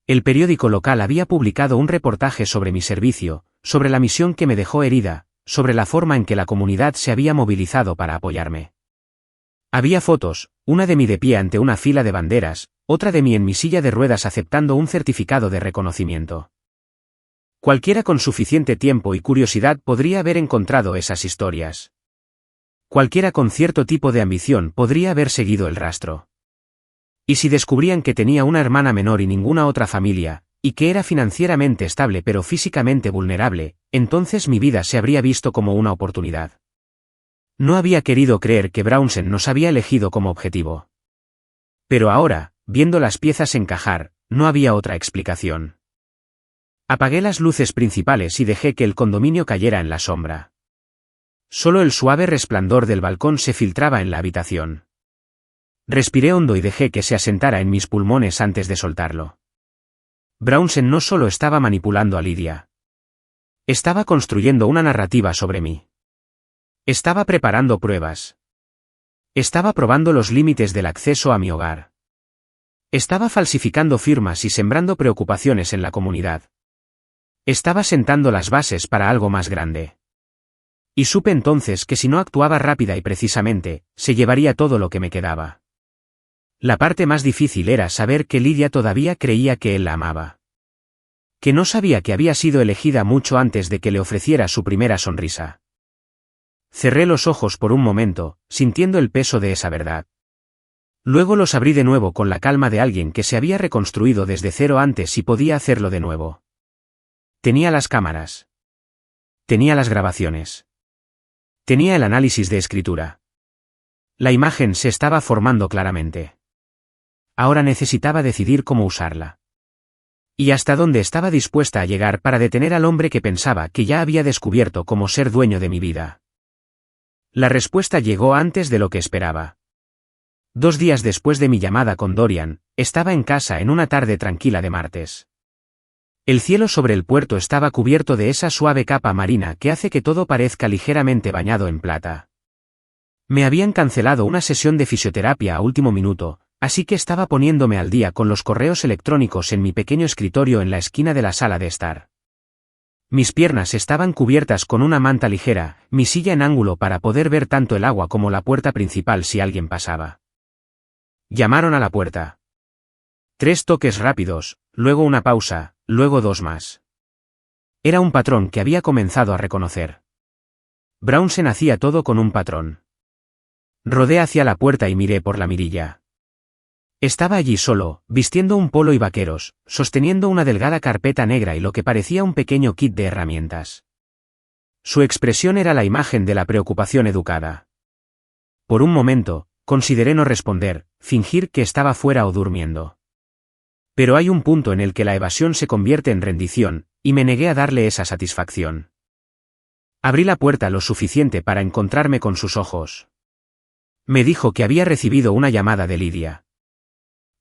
El periódico local había publicado un reportaje sobre mi servicio, sobre la misión que me dejó herida, sobre la forma en que la comunidad se había movilizado para apoyarme. Había fotos, una de mí de pie ante una fila de banderas, otra de mí en mi silla de ruedas aceptando un certificado de reconocimiento. Cualquiera con suficiente tiempo y curiosidad podría haber encontrado esas historias. Cualquiera con cierto tipo de ambición podría haber seguido el rastro. Y si descubrían que tenía una hermana menor y ninguna otra familia, y que era financieramente estable pero físicamente vulnerable, entonces mi vida se habría visto como una oportunidad. No había querido creer que Brownsen nos había elegido como objetivo. Pero ahora, viendo las piezas encajar, no había otra explicación. Apagué las luces principales y dejé que el condominio cayera en la sombra. Solo el suave resplandor del balcón se filtraba en la habitación. Respiré hondo y dejé que se asentara en mis pulmones antes de soltarlo. Brownsen no solo estaba manipulando a Lydia. Estaba construyendo una narrativa sobre mí. Estaba preparando pruebas. Estaba probando los límites del acceso a mi hogar. Estaba falsificando firmas y sembrando preocupaciones en la comunidad. Estaba sentando las bases para algo más grande. Y supe entonces que si no actuaba rápida y precisamente, se llevaría todo lo que me quedaba. La parte más difícil era saber que Lydia todavía creía que él la amaba. Que no sabía que había sido elegida mucho antes de que le ofreciera su primera sonrisa. Cerré los ojos por un momento, sintiendo el peso de esa verdad. Luego los abrí de nuevo con la calma de alguien que se había reconstruido desde cero antes y podía hacerlo de nuevo. Tenía las cámaras. Tenía las grabaciones. Tenía el análisis de escritura. La imagen se estaba formando claramente. Ahora necesitaba decidir cómo usarla. Y hasta dónde estaba dispuesta a llegar para detener al hombre que pensaba que ya había descubierto cómo ser dueño de mi vida. La respuesta llegó antes de lo que esperaba. 2 días después de mi llamada con Dorian, estaba en casa en una tarde tranquila de martes. El cielo sobre el puerto estaba cubierto de esa suave capa marina que hace que todo parezca ligeramente bañado en plata. Me habían cancelado una sesión de fisioterapia a último minuto, así que estaba poniéndome al día con los correos electrónicos en mi pequeño escritorio en la esquina de la sala de estar. Mis piernas estaban cubiertas con una manta ligera, mi silla en ángulo para poder ver tanto el agua como la puerta principal si alguien pasaba. Llamaron a la puerta. 3 toques rápidos, luego una pausa, luego 2 más. Era un patrón que había comenzado a reconocer. Brownsen hacía todo con un patrón. Rodé hacia la puerta y miré por la mirilla. Estaba allí solo, vistiendo un polo y vaqueros, sosteniendo una delgada carpeta negra y lo que parecía un pequeño kit de herramientas. Su expresión era la imagen de la preocupación educada. Por un momento, consideré no responder, fingir que estaba fuera o durmiendo. Pero hay un punto en el que la evasión se convierte en rendición, y me negué a darle esa satisfacción. Abrí la puerta lo suficiente para encontrarme con sus ojos. Me dijo que había recibido una llamada de Lidia.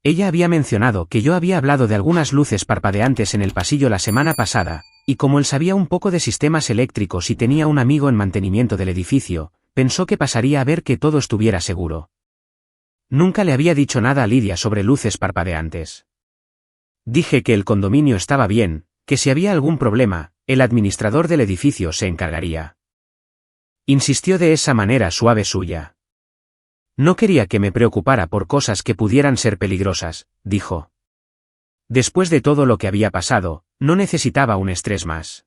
Ella había mencionado que yo había hablado de algunas luces parpadeantes en el pasillo la semana pasada, y como él sabía un poco de sistemas eléctricos y tenía un amigo en mantenimiento del edificio, pensó que pasaría a ver que todo estuviera seguro. Nunca le había dicho nada a Lidia sobre luces parpadeantes. Dije que el condominio estaba bien, que si había algún problema, el administrador del edificio se encargaría. Insistió de esa manera suave suya. No quería que me preocupara por cosas que pudieran ser peligrosas, dijo. Después de todo lo que había pasado, no necesitaba un estrés más.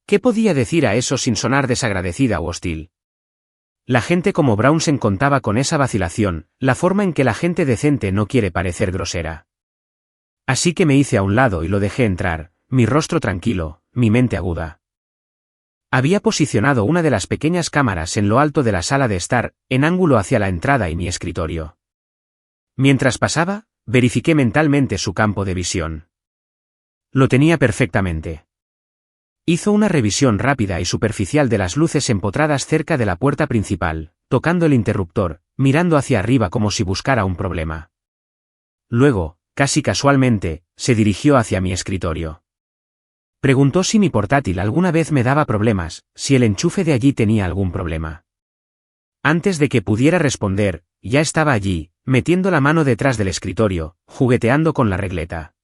¿Qué podía decir a eso sin sonar desagradecida u hostil? La gente como Brownsen contaba con esa vacilación, la forma en que la gente decente no quiere parecer grosera. Así que me hice a un lado y lo dejé entrar, mi rostro tranquilo, mi mente aguda. Había posicionado una de las pequeñas cámaras en lo alto de la sala de estar, en ángulo hacia la entrada y mi escritorio. Mientras pasaba, verifiqué mentalmente su campo de visión. Lo tenía perfectamente. Hizo una revisión rápida y superficial de las luces empotradas cerca de la puerta principal, tocando el interruptor, mirando hacia arriba como si buscara un problema. Luego, casi casualmente, se dirigió hacia mi escritorio. Preguntó si mi portátil alguna vez me daba problemas, si el enchufe de allí tenía algún problema. Antes de que pudiera responder, ya estaba allí, metiendo la mano detrás del escritorio, jugueteando con la regleta.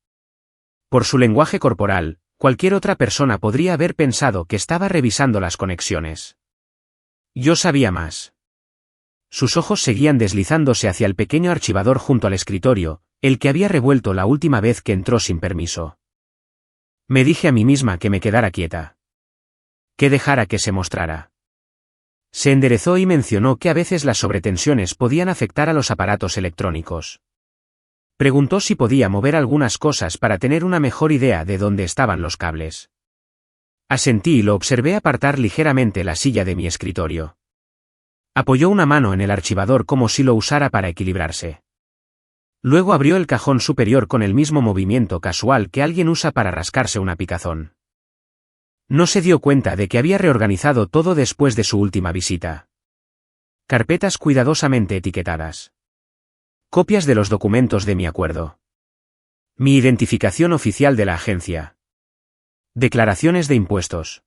Por su lenguaje corporal, cualquier otra persona podría haber pensado que estaba revisando las conexiones. Yo sabía más. Sus ojos seguían deslizándose hacia el pequeño archivador junto al escritorio, el que había revuelto la última vez que entró sin permiso. Me dije a mí misma que me quedara quieta. Que dejara que se mostrara. Se enderezó y mencionó que a veces las sobretensiones podían afectar a los aparatos electrónicos. Preguntó si podía mover algunas cosas para tener una mejor idea de dónde estaban los cables. Asentí y lo observé apartar ligeramente la silla de mi escritorio. Apoyó una mano en el archivador como si lo usara para equilibrarse. Luego abrió el cajón superior con el mismo movimiento casual que alguien usa para rascarse una picazón. No se dio cuenta de que había reorganizado todo después de su última visita. Carpetas cuidadosamente etiquetadas. Copias de los documentos de mi acuerdo. Mi identificación oficial de la agencia. Declaraciones de impuestos.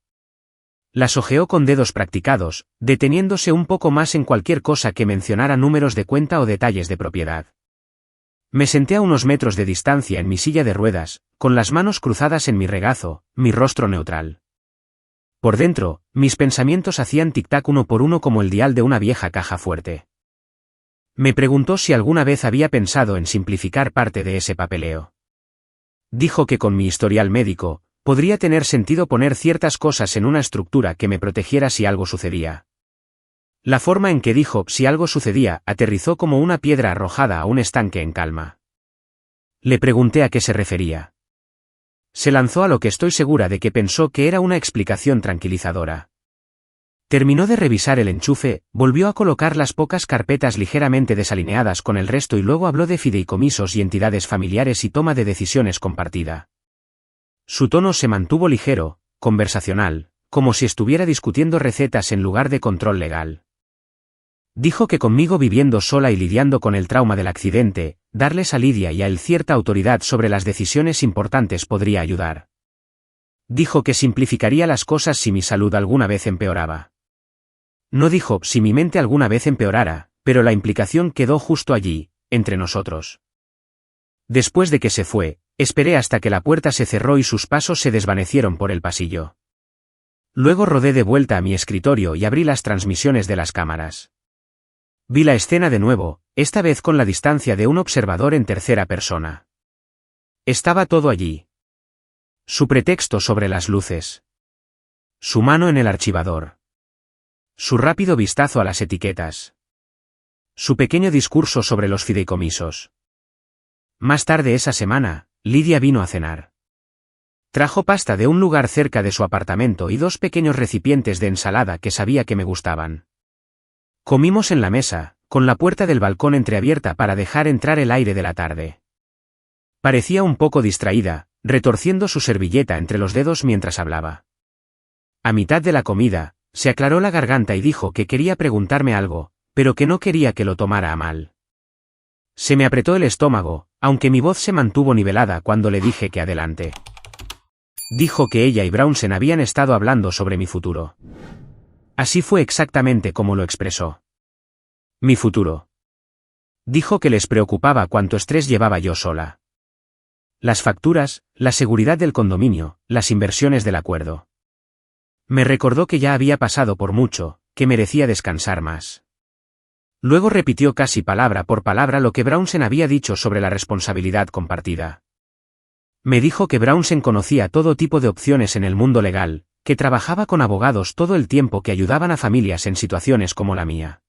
Las hojeó con dedos practicados, deteniéndose un poco más en cualquier cosa que mencionara números de cuenta o detalles de propiedad. Me senté a unos metros de distancia en mi silla de ruedas, con las manos cruzadas en mi regazo, mi rostro neutral. Por dentro, mis pensamientos hacían tic-tac uno por uno como el dial de una vieja caja fuerte. Me preguntó si alguna vez había pensado en simplificar parte de ese papeleo. Dijo que con mi historial médico, podría tener sentido poner ciertas cosas en una estructura que me protegiera si algo sucedía. La forma en que dijo si algo sucedía aterrizó como una piedra arrojada a un estanque en calma. Le pregunté a qué se refería. Se lanzó a lo que estoy segura de que pensó que era una explicación tranquilizadora. Terminó de revisar el enchufe, volvió a colocar las pocas carpetas ligeramente desalineadas con el resto y luego habló de fideicomisos y entidades familiares y toma de decisiones compartida. Su tono se mantuvo ligero, conversacional, como si estuviera discutiendo recetas en lugar de control legal. Dijo que conmigo viviendo sola y lidiando con el trauma del accidente, darles a Lidia y a él cierta autoridad sobre las decisiones importantes podría ayudar. Dijo que simplificaría las cosas si mi salud alguna vez empeoraba. No dijo si mi mente alguna vez empeorara, pero la implicación quedó justo allí, entre nosotros. Después de que se fue, esperé hasta que la puerta se cerró y sus pasos se desvanecieron por el pasillo. Luego rodé de vuelta a mi escritorio y abrí las transmisiones de las cámaras. Vi la escena de nuevo, esta vez con la distancia de un observador en tercera persona. Estaba todo allí. Su pretexto sobre las luces. Su mano en el archivador. Su rápido vistazo a las etiquetas. Su pequeño discurso sobre los fideicomisos. Más tarde esa semana, Lidia vino a cenar. Trajo pasta de un lugar cerca de su apartamento y 2 pequeños recipientes de ensalada que sabía que me gustaban. Comimos en la mesa, con la puerta del balcón entreabierta para dejar entrar el aire de la tarde. Parecía un poco distraída, retorciendo su servilleta entre los dedos mientras hablaba. A mitad de la comida, se aclaró la garganta y dijo que quería preguntarme algo, pero que no quería que lo tomara a mal. Se me apretó el estómago, aunque mi voz se mantuvo nivelada cuando le dije que adelante. Dijo que ella y Brownsen habían estado hablando sobre mi futuro. Así fue exactamente como lo expresó. Mi futuro. Dijo que les preocupaba cuánto estrés llevaba yo sola. Las facturas, la seguridad del condominio, las inversiones del acuerdo. Me recordó que ya había pasado por mucho, que merecía descansar más. Luego repitió casi palabra por palabra lo que Brownsen había dicho sobre la responsabilidad compartida. Me dijo que Brownsen conocía todo tipo de opciones en el mundo legal, que trabajaba con abogados todo el tiempo que ayudaban a familias en situaciones como la mía.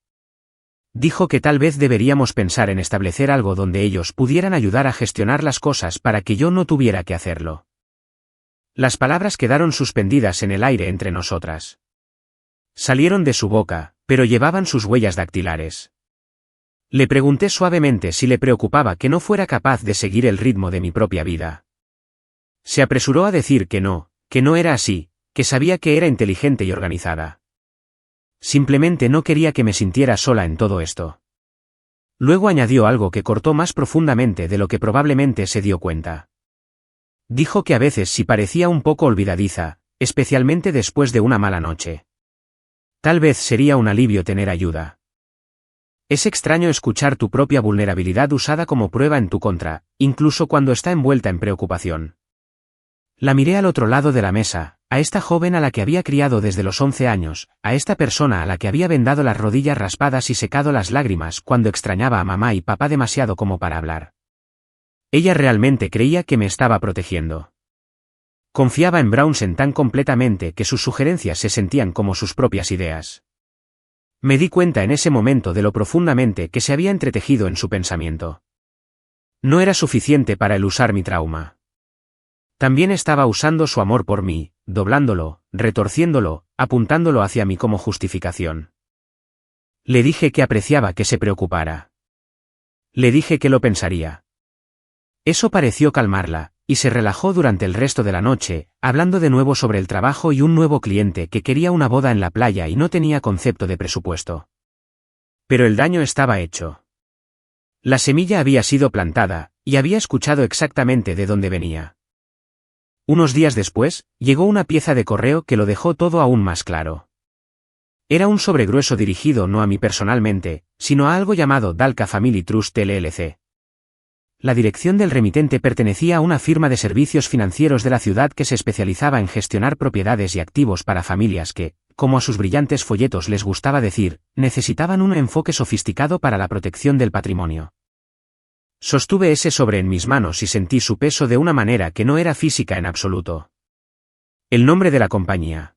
Dijo que tal vez deberíamos pensar en establecer algo donde ellos pudieran ayudar a gestionar las cosas para que yo no tuviera que hacerlo. Las palabras quedaron suspendidas en el aire entre nosotras. Salieron de su boca, pero llevaban sus huellas dactilares. Le pregunté suavemente si le preocupaba que no fuera capaz de seguir el ritmo de mi propia vida. Se apresuró a decir que no era así, que sabía que era inteligente y organizada. Simplemente no quería que me sintiera sola en todo esto. Luego añadió algo que cortó más profundamente de lo que probablemente se dio cuenta. Dijo que a veces sí parecía un poco olvidadiza, especialmente después de una mala noche. Tal vez sería un alivio tener ayuda. Es extraño escuchar tu propia vulnerabilidad usada como prueba en tu contra, incluso cuando está envuelta en preocupación. La miré al otro lado de la mesa, a esta joven a la que había criado desde los 11 años, a esta persona a la que había vendado las rodillas raspadas y secado las lágrimas cuando extrañaba a mamá y papá demasiado como para hablar. Ella realmente creía que me estaba protegiendo. Confiaba en Brownsen tan completamente que sus sugerencias se sentían como sus propias ideas. Me di cuenta en ese momento de lo profundamente que se había entretejido en su pensamiento. No era suficiente para él usar mi trauma. También estaba usando su amor por mí, doblándolo, retorciéndolo, apuntándolo hacia mí como justificación. Le dije que apreciaba que se preocupara. Le dije que lo pensaría. Eso pareció calmarla, y se relajó durante el resto de la noche, hablando de nuevo sobre el trabajo y un nuevo cliente que quería una boda en la playa y no tenía concepto de presupuesto. Pero el daño estaba hecho. La semilla había sido plantada, y había escuchado exactamente de dónde venía. Unos días después, llegó una pieza de correo que lo dejó todo aún más claro. Era un sobre grueso dirigido no a mí personalmente, sino a algo llamado Dalka Family Trust LLC. La dirección del remitente pertenecía a una firma de servicios financieros de la ciudad que se especializaba en gestionar propiedades y activos para familias que, como a sus brillantes folletos les gustaba decir, necesitaban un enfoque sofisticado para la protección del patrimonio. Sostuve ese sobre en mis manos y sentí su peso de una manera que no era física en absoluto. El nombre de la compañía.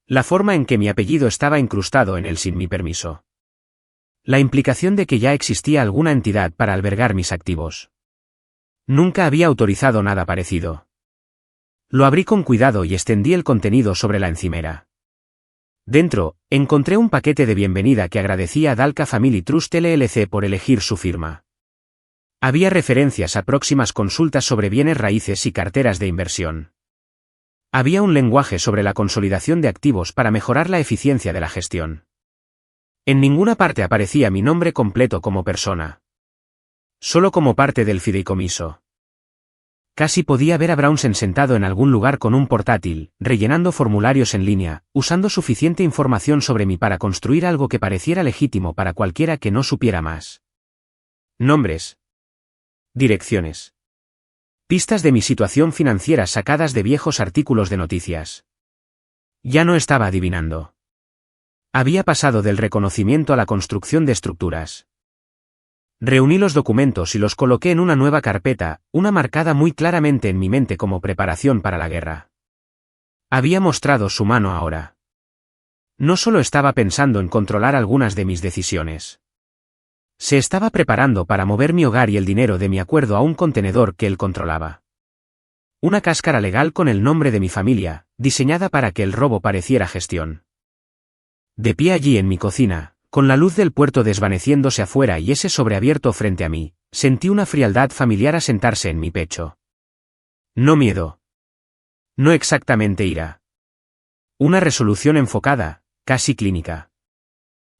La forma en que mi apellido estaba incrustado en él sin mi permiso. La implicación de que ya existía alguna entidad para albergar mis activos. Nunca había autorizado nada parecido. Lo abrí con cuidado y extendí el contenido sobre la encimera. Dentro, encontré un paquete de bienvenida que agradecía a Dalka Family Trust LLC por elegir su firma. Había referencias a próximas consultas sobre bienes raíces y carteras de inversión. Había un lenguaje sobre la consolidación de activos para mejorar la eficiencia de la gestión. En ninguna parte aparecía mi nombre completo como persona. Solo como parte del fideicomiso. Casi podía ver a Brownsen sentado en algún lugar con un portátil, rellenando formularios en línea, usando suficiente información sobre mí para construir algo que pareciera legítimo para cualquiera que no supiera más. Nombres. Direcciones. Pistas de mi situación financiera sacadas de viejos artículos de noticias. Ya no estaba adivinando. Había pasado del reconocimiento a la construcción de estructuras. Reuní los documentos y los coloqué en una nueva carpeta, una marcada muy claramente en mi mente como preparación para la guerra. Había mostrado su mano ahora. No solo estaba pensando en controlar algunas de mis decisiones. Se estaba preparando para mover mi hogar y el dinero de mi acuerdo a un contenedor que él controlaba. Una cáscara legal con el nombre de mi familia, diseñada para que el robo pareciera gestión. De pie allí en mi cocina, con la luz del puerto desvaneciéndose afuera y ese sobre abierto frente a mí, sentí una frialdad familiar asentarse en mi pecho. No miedo. No exactamente ira. Una resolución enfocada, casi clínica.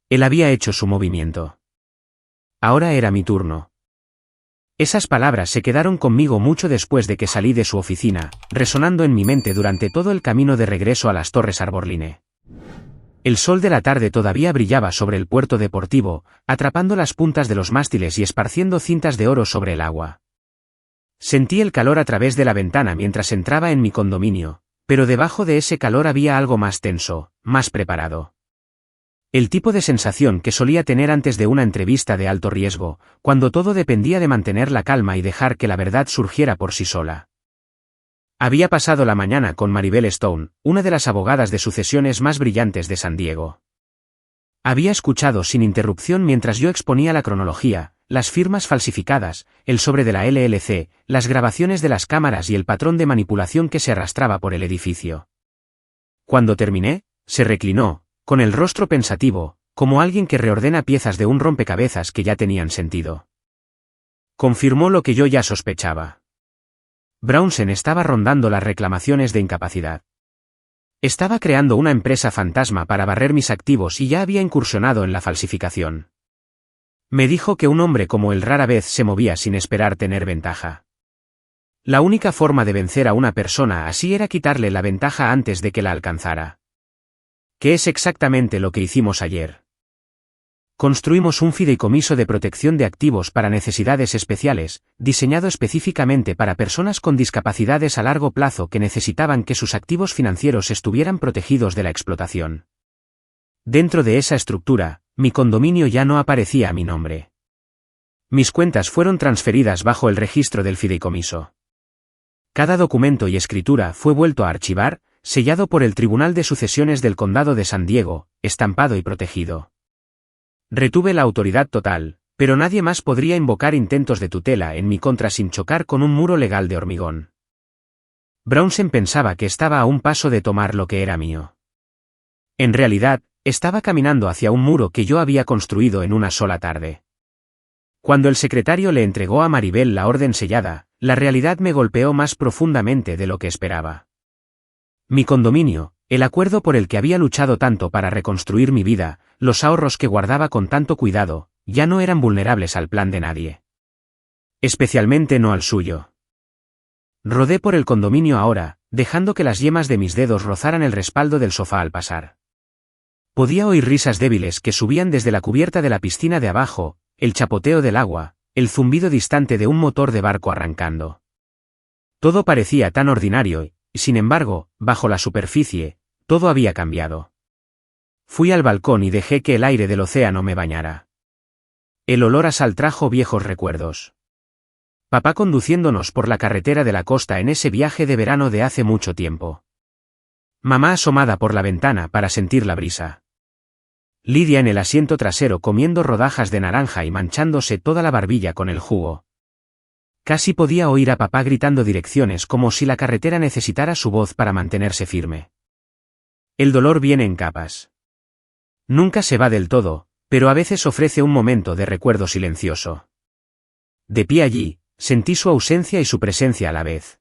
Él había hecho su movimiento. Ahora era mi turno. Esas palabras se quedaron conmigo mucho después de que salí de su oficina, resonando en mi mente durante todo el camino de regreso a las Torres Arborline. El sol de la tarde todavía brillaba sobre el puerto deportivo, atrapando las puntas de los mástiles y esparciendo cintas de oro sobre el agua. Sentí el calor a través de la ventana mientras entraba en mi condominio, pero debajo de ese calor había algo más tenso, más preparado. El tipo de sensación que solía tener antes de una entrevista de alto riesgo, cuando todo dependía de mantener la calma y dejar que la verdad surgiera por sí sola. Había pasado la mañana con Maribel Stone, una de las abogadas de sucesiones más brillantes de San Diego. Había escuchado sin interrupción mientras yo exponía la cronología, las firmas falsificadas, el sobre de la LLC, las grabaciones de las cámaras y el patrón de manipulación que se arrastraba por el edificio. Cuando terminé, se reclinó, con el rostro pensativo, como alguien que reordena piezas de un rompecabezas que ya tenían sentido. Confirmó lo que yo ya sospechaba. Brownsen estaba rondando las reclamaciones de incapacidad. Estaba creando una empresa fantasma para barrer mis activos y ya había incursionado en la falsificación. Me dijo que un hombre como él rara vez se movía sin esperar tener ventaja. La única forma de vencer a una persona así era quitarle la ventaja antes de que la alcanzara. ¿Qué es exactamente lo que hicimos ayer? Construimos un fideicomiso de protección de activos para necesidades especiales, diseñado específicamente para personas con discapacidades a largo plazo que necesitaban que sus activos financieros estuvieran protegidos de la explotación. Dentro de esa estructura, mi condominio ya no aparecía a mi nombre. Mis cuentas fueron transferidas bajo el registro del fideicomiso. Cada documento y escritura fue vuelto a archivar, sellado por el Tribunal de Sucesiones del Condado de San Diego, estampado y protegido. Retuve la autoridad total, pero nadie más podría invocar intentos de tutela en mi contra sin chocar con un muro legal de hormigón. Brownsen pensaba que estaba a un paso de tomar lo que era mío. En realidad, estaba caminando hacia un muro que yo había construido en una sola tarde. Cuando el secretario le entregó a Maribel la orden sellada, la realidad me golpeó más profundamente de lo que esperaba. Mi condominio, el acuerdo por el que había luchado tanto para reconstruir mi vida, los ahorros que guardaba con tanto cuidado, ya no eran vulnerables al plan de nadie. Especialmente no al suyo. Rodé por el condominio ahora, dejando que las yemas de mis dedos rozaran el respaldo del sofá al pasar. Podía oír risas débiles que subían desde la cubierta de la piscina de abajo, el chapoteo del agua, el zumbido distante de un motor de barco arrancando. Todo parecía tan ordinario y, sin embargo, bajo la superficie, todo había cambiado. Fui al balcón y dejé que el aire del océano me bañara. El olor a sal trajo viejos recuerdos. Papá conduciéndonos por la carretera de la costa en ese viaje de verano de hace mucho tiempo. Mamá asomada por la ventana para sentir la brisa. Lidia en el asiento trasero comiendo rodajas de naranja y manchándose toda la barbilla con el jugo. Casi podía oír a papá gritando direcciones como si la carretera necesitara su voz para mantenerse firme. El dolor viene en capas. Nunca se va del todo, pero a veces ofrece un momento de recuerdo silencioso. De pie allí, sentí su ausencia y su presencia a la vez.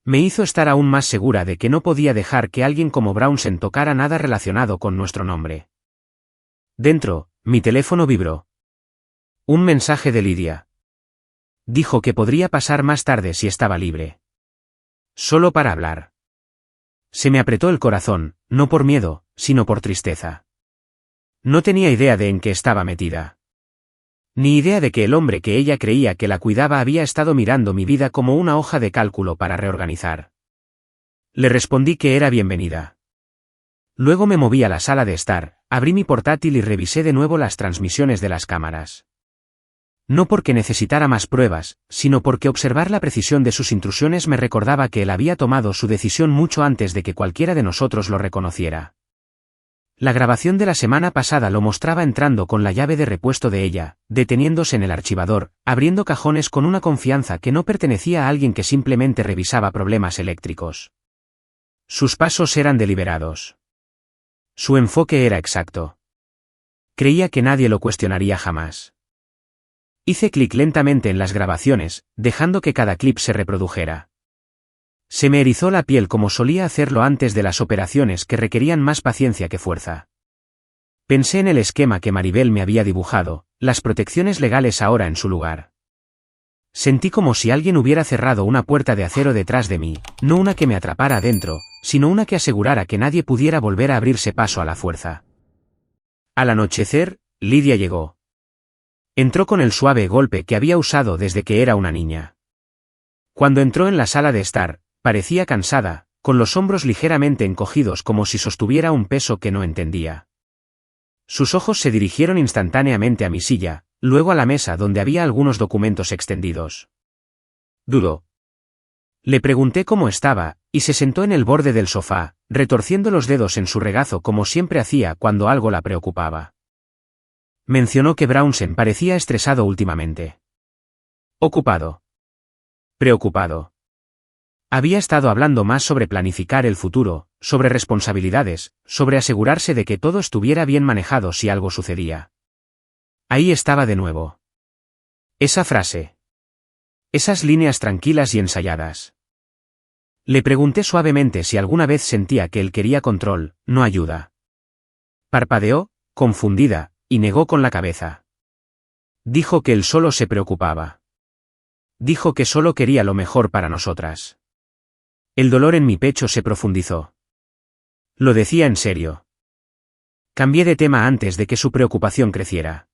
Me hizo estar aún más segura de que no podía dejar que alguien como Brownsen tocara nada relacionado con nuestro nombre. Dentro, mi teléfono vibró. Un mensaje de Lidia. Dijo que podría pasar más tarde si estaba libre. Solo para hablar. Se me apretó el corazón, no por miedo, sino por tristeza. No tenía idea de en qué estaba metida. Ni idea de que el hombre que ella creía que la cuidaba había estado mirando mi vida como una hoja de cálculo para reorganizar. Le respondí que era bienvenida. Luego me moví a la sala de estar, abrí mi portátil y revisé de nuevo las transmisiones de las cámaras. No porque necesitara más pruebas, sino porque observar la precisión de sus intrusiones me recordaba que él había tomado su decisión mucho antes de que cualquiera de nosotros lo reconociera. La grabación de la semana pasada lo mostraba entrando con la llave de repuesto de ella, deteniéndose en el archivador, abriendo cajones con una confianza que no pertenecía a alguien que simplemente revisaba problemas eléctricos. Sus pasos eran deliberados. Su enfoque era exacto. Creía que nadie lo cuestionaría jamás. Hice clic lentamente en las grabaciones, dejando que cada clip se reprodujera. Se me erizó la piel como solía hacerlo antes de las operaciones que requerían más paciencia que fuerza. Pensé en el esquema que Maribel me había dibujado, las protecciones legales ahora en su lugar. Sentí como si alguien hubiera cerrado una puerta de acero detrás de mí, no una que me atrapara adentro, sino una que asegurara que nadie pudiera volver a abrirse paso a la fuerza. Al anochecer, Lidia llegó. Entró con el suave golpe que había usado desde que era una niña. Cuando entró en la sala de estar, parecía cansada, con los hombros ligeramente encogidos como si sostuviera un peso que no entendía. Sus ojos se dirigieron instantáneamente a mi silla, luego a la mesa donde había algunos documentos extendidos. Dudó. Le pregunté cómo estaba, y se sentó en el borde del sofá, retorciendo los dedos en su regazo como siempre hacía cuando algo la preocupaba. Mencionó que Brownsen parecía estresado últimamente. Ocupado. Preocupado. Había estado hablando más sobre planificar el futuro, sobre responsabilidades, sobre asegurarse de que todo estuviera bien manejado si algo sucedía. Ahí estaba de nuevo. Esa frase. Esas líneas tranquilas y ensayadas. Le pregunté suavemente si alguna vez sentía que él quería control, no ayuda. Parpadeó, confundida, y negó con la cabeza. Dijo que él solo se preocupaba. Dijo que solo quería lo mejor para nosotras. El dolor en mi pecho se profundizó. Lo decía en serio. Cambié de tema antes de que su preocupación creciera.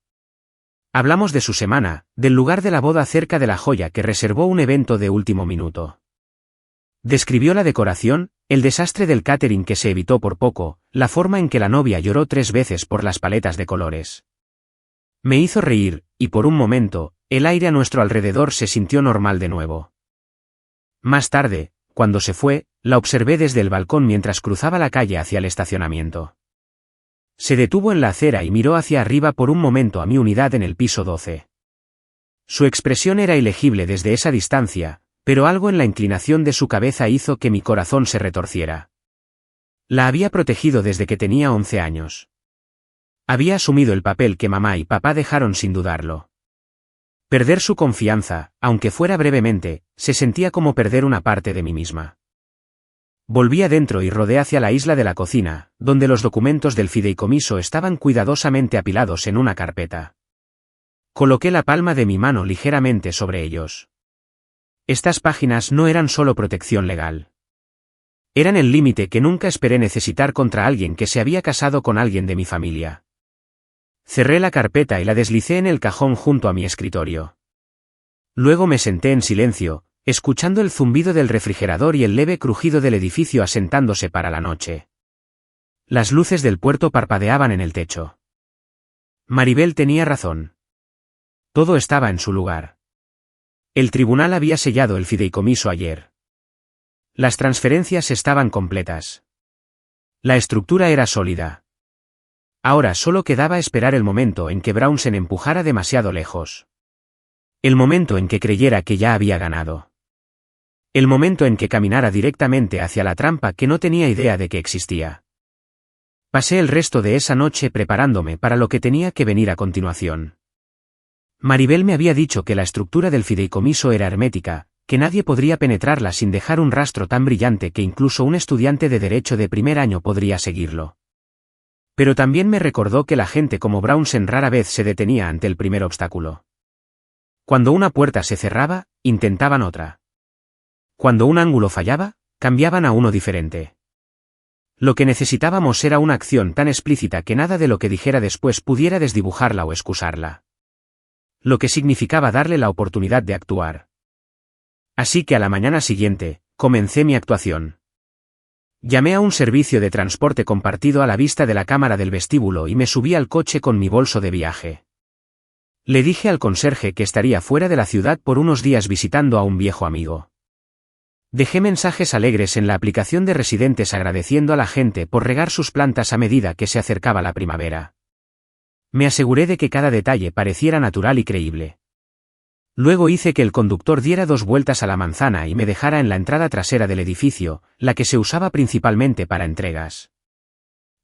Hablamos de su semana, del lugar de la boda cerca de la joya que reservó un evento de último minuto. Describió la decoración, el desastre del catering que se evitó por poco, la forma en que la novia lloró 3 veces por las paletas de colores. Me hizo reír, y por un momento, el aire a nuestro alrededor se sintió normal de nuevo. Más tarde, cuando se fue, la observé desde el balcón mientras cruzaba la calle hacia el estacionamiento. Se detuvo en la acera y miró hacia arriba por un momento a mi unidad en el piso 12. Su expresión era ilegible desde esa distancia, pero algo en la inclinación de su cabeza hizo que mi corazón se retorciera. La había protegido desde que tenía 11 años. Había asumido el papel que mamá y papá dejaron sin dudarlo. Perder su confianza, aunque fuera brevemente, se sentía como perder una parte de mí misma. Volví adentro y rodé hacia la isla de la cocina, donde los documentos del fideicomiso estaban cuidadosamente apilados en una carpeta. Coloqué la palma de mi mano ligeramente sobre ellos. Estas páginas no eran solo protección legal. Eran el límite que nunca esperé necesitar contra alguien que se había casado con alguien de mi familia. Cerré la carpeta y la deslicé en el cajón junto a mi escritorio. Luego me senté en silencio, escuchando el zumbido del refrigerador y el leve crujido del edificio asentándose para la noche. Las luces del puerto parpadeaban en el techo. Maribel tenía razón. Todo estaba en su lugar. El tribunal había sellado el fideicomiso ayer. Las transferencias estaban completas. La estructura era sólida. Ahora solo quedaba esperar el momento en que Brownsen empujara demasiado lejos. El momento en que creyera que ya había ganado. El momento en que caminara directamente hacia la trampa que no tenía idea de que existía. Pasé el resto de esa noche preparándome para lo que tenía que venir a continuación. Maribel me había dicho que la estructura del fideicomiso era hermética, que nadie podría penetrarla sin dejar un rastro tan brillante que incluso un estudiante de derecho de primer año podría seguirlo. Pero también me recordó que la gente como Brownsen rara vez se detenía ante el primer obstáculo. Cuando una puerta se cerraba, intentaban otra. Cuando un ángulo fallaba, cambiaban a uno diferente. Lo que necesitábamos era una acción tan explícita que nada de lo que dijera después pudiera desdibujarla o excusarla. Lo que significaba darle la oportunidad de actuar. Así que a la mañana siguiente, comencé mi actuación. Llamé a un servicio de transporte compartido a la vista de la cámara del vestíbulo y me subí al coche con mi bolso de viaje. Le dije al conserje que estaría fuera de la ciudad por unos días visitando a un viejo amigo. Dejé mensajes alegres en la aplicación de residentes agradeciendo a la gente por regar sus plantas a medida que se acercaba la primavera. Me aseguré de que cada detalle pareciera natural y creíble. Luego hice que el conductor diera 2 vueltas a la manzana y me dejara en la entrada trasera del edificio, la que se usaba principalmente para entregas.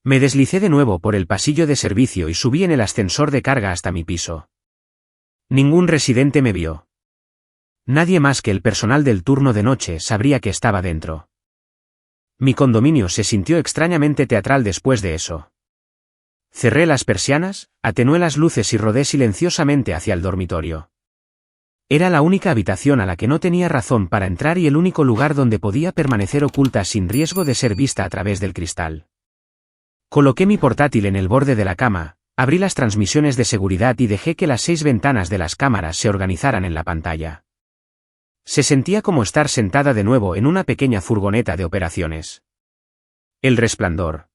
Me deslicé de nuevo por el pasillo de servicio y subí en el ascensor de carga hasta mi piso. Ningún residente me vio. Nadie más que el personal del turno de noche sabría que estaba dentro. Mi condominio se sintió extrañamente teatral después de eso. Cerré las persianas, atenué las luces y rodé silenciosamente hacia el dormitorio. Era la única habitación a la que no tenía razón para entrar y el único lugar donde podía permanecer oculta sin riesgo de ser vista a través del cristal. Coloqué mi portátil en el borde de la cama, abrí las transmisiones de seguridad y dejé que las 6 ventanas de las cámaras se organizaran en la pantalla. Se sentía como estar sentada de nuevo en una pequeña furgoneta de operaciones. El resplandor.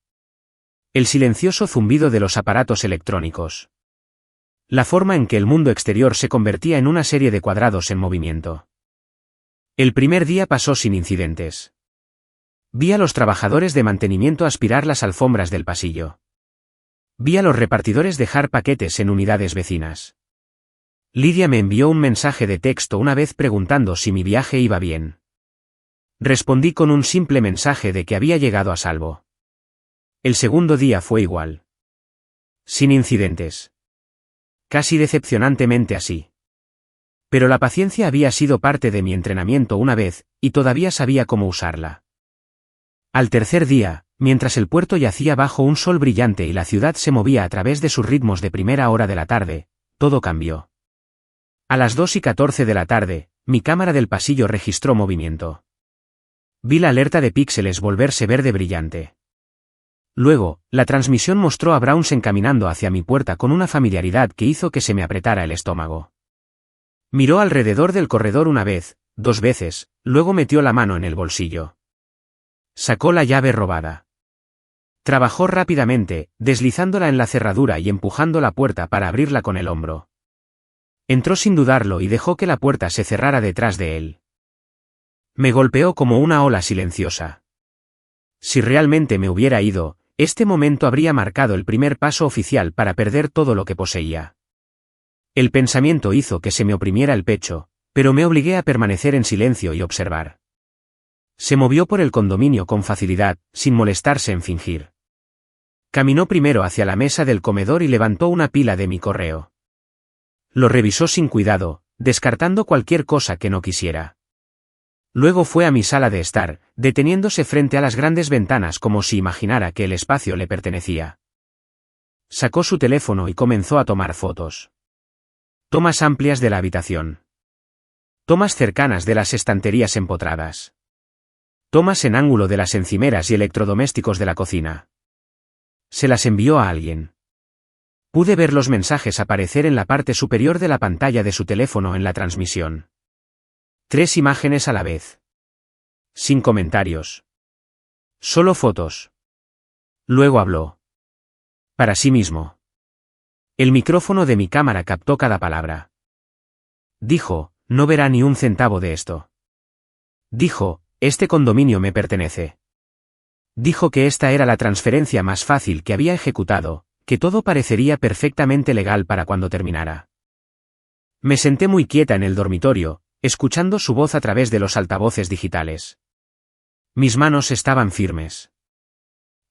El silencioso zumbido de los aparatos electrónicos. La forma en que el mundo exterior se convertía en una serie de cuadrados en movimiento. El primer día pasó sin incidentes. Vi a los trabajadores de mantenimiento aspirar las alfombras del pasillo. Vi a los repartidores dejar paquetes en unidades vecinas. Lidia me envió un mensaje de texto una vez preguntando si mi viaje iba bien. Respondí con un simple mensaje de que había llegado a salvo. El segundo día fue igual. Sin incidentes. Casi decepcionantemente así. Pero la paciencia había sido parte de mi entrenamiento una vez, y todavía sabía cómo usarla. Al tercer día, mientras el puerto yacía bajo un sol brillante y la ciudad se movía a través de sus ritmos de primera hora de la tarde, todo cambió. A las 2:14 de la tarde, mi cámara del pasillo registró movimiento. Vi la alerta de píxeles volverse verde brillante. Luego, la transmisión mostró a Brownsen caminando hacia mi puerta con una familiaridad que hizo que se me apretara el estómago. Miró alrededor del corredor una vez, 2 veces, luego metió la mano en el bolsillo. Sacó la llave robada. Trabajó rápidamente, deslizándola en la cerradura y empujando la puerta para abrirla con el hombro. Entró sin dudarlo y dejó que la puerta se cerrara detrás de él. Me golpeó como una ola silenciosa. Si realmente me hubiera ido, este momento habría marcado el primer paso oficial para perder todo lo que poseía. El pensamiento hizo que se me oprimiera el pecho, pero me obligué a permanecer en silencio y observar. Se movió por el condominio con facilidad, sin molestarse en fingir. Caminó primero hacia la mesa del comedor y levantó una pila de mi correo. Lo revisó sin cuidado, descartando cualquier cosa que no quisiera. Luego fue a mi sala de estar, deteniéndose frente a las grandes ventanas como si imaginara que el espacio le pertenecía. Sacó su teléfono y comenzó a tomar fotos. Tomas amplias de la habitación. Tomas cercanas de las estanterías empotradas. Tomas en ángulo de las encimeras y electrodomésticos de la cocina. Se las envió a alguien. Pude ver los mensajes aparecer en la parte superior de la pantalla de su teléfono en la transmisión. 3 imágenes a la vez. Sin comentarios. Solo fotos. Luego habló. Para sí mismo. El micrófono de mi cámara captó cada palabra. Dijo, no verá ni un centavo de esto. Dijo, este condominio me pertenece. Dijo que esta era la transferencia más fácil que había ejecutado, que todo parecería perfectamente legal para cuando terminara. Me senté muy quieta en el dormitorio, escuchando su voz a través de los altavoces digitales. Mis manos estaban firmes.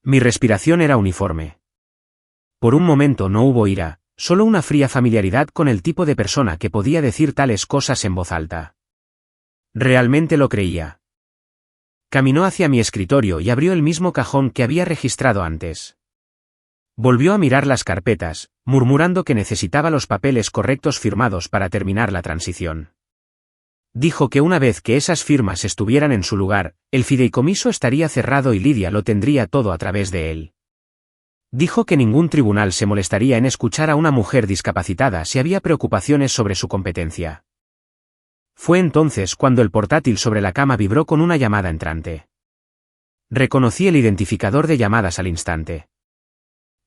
Mi respiración era uniforme. Por un momento no hubo ira, solo una fría familiaridad con el tipo de persona que podía decir tales cosas en voz alta. Realmente lo creía. Caminó hacia mi escritorio y abrió el mismo cajón que había registrado antes. Volvió a mirar las carpetas, murmurando que necesitaba los papeles correctos firmados para terminar la transición. Dijo que una vez que esas firmas estuvieran en su lugar, el fideicomiso estaría cerrado y Lidia lo tendría todo a través de él. Dijo que ningún tribunal se molestaría en escuchar a una mujer discapacitada si había preocupaciones sobre su competencia. Fue entonces cuando el portátil sobre la cama vibró con una llamada entrante. Reconocí el identificador de llamadas al instante.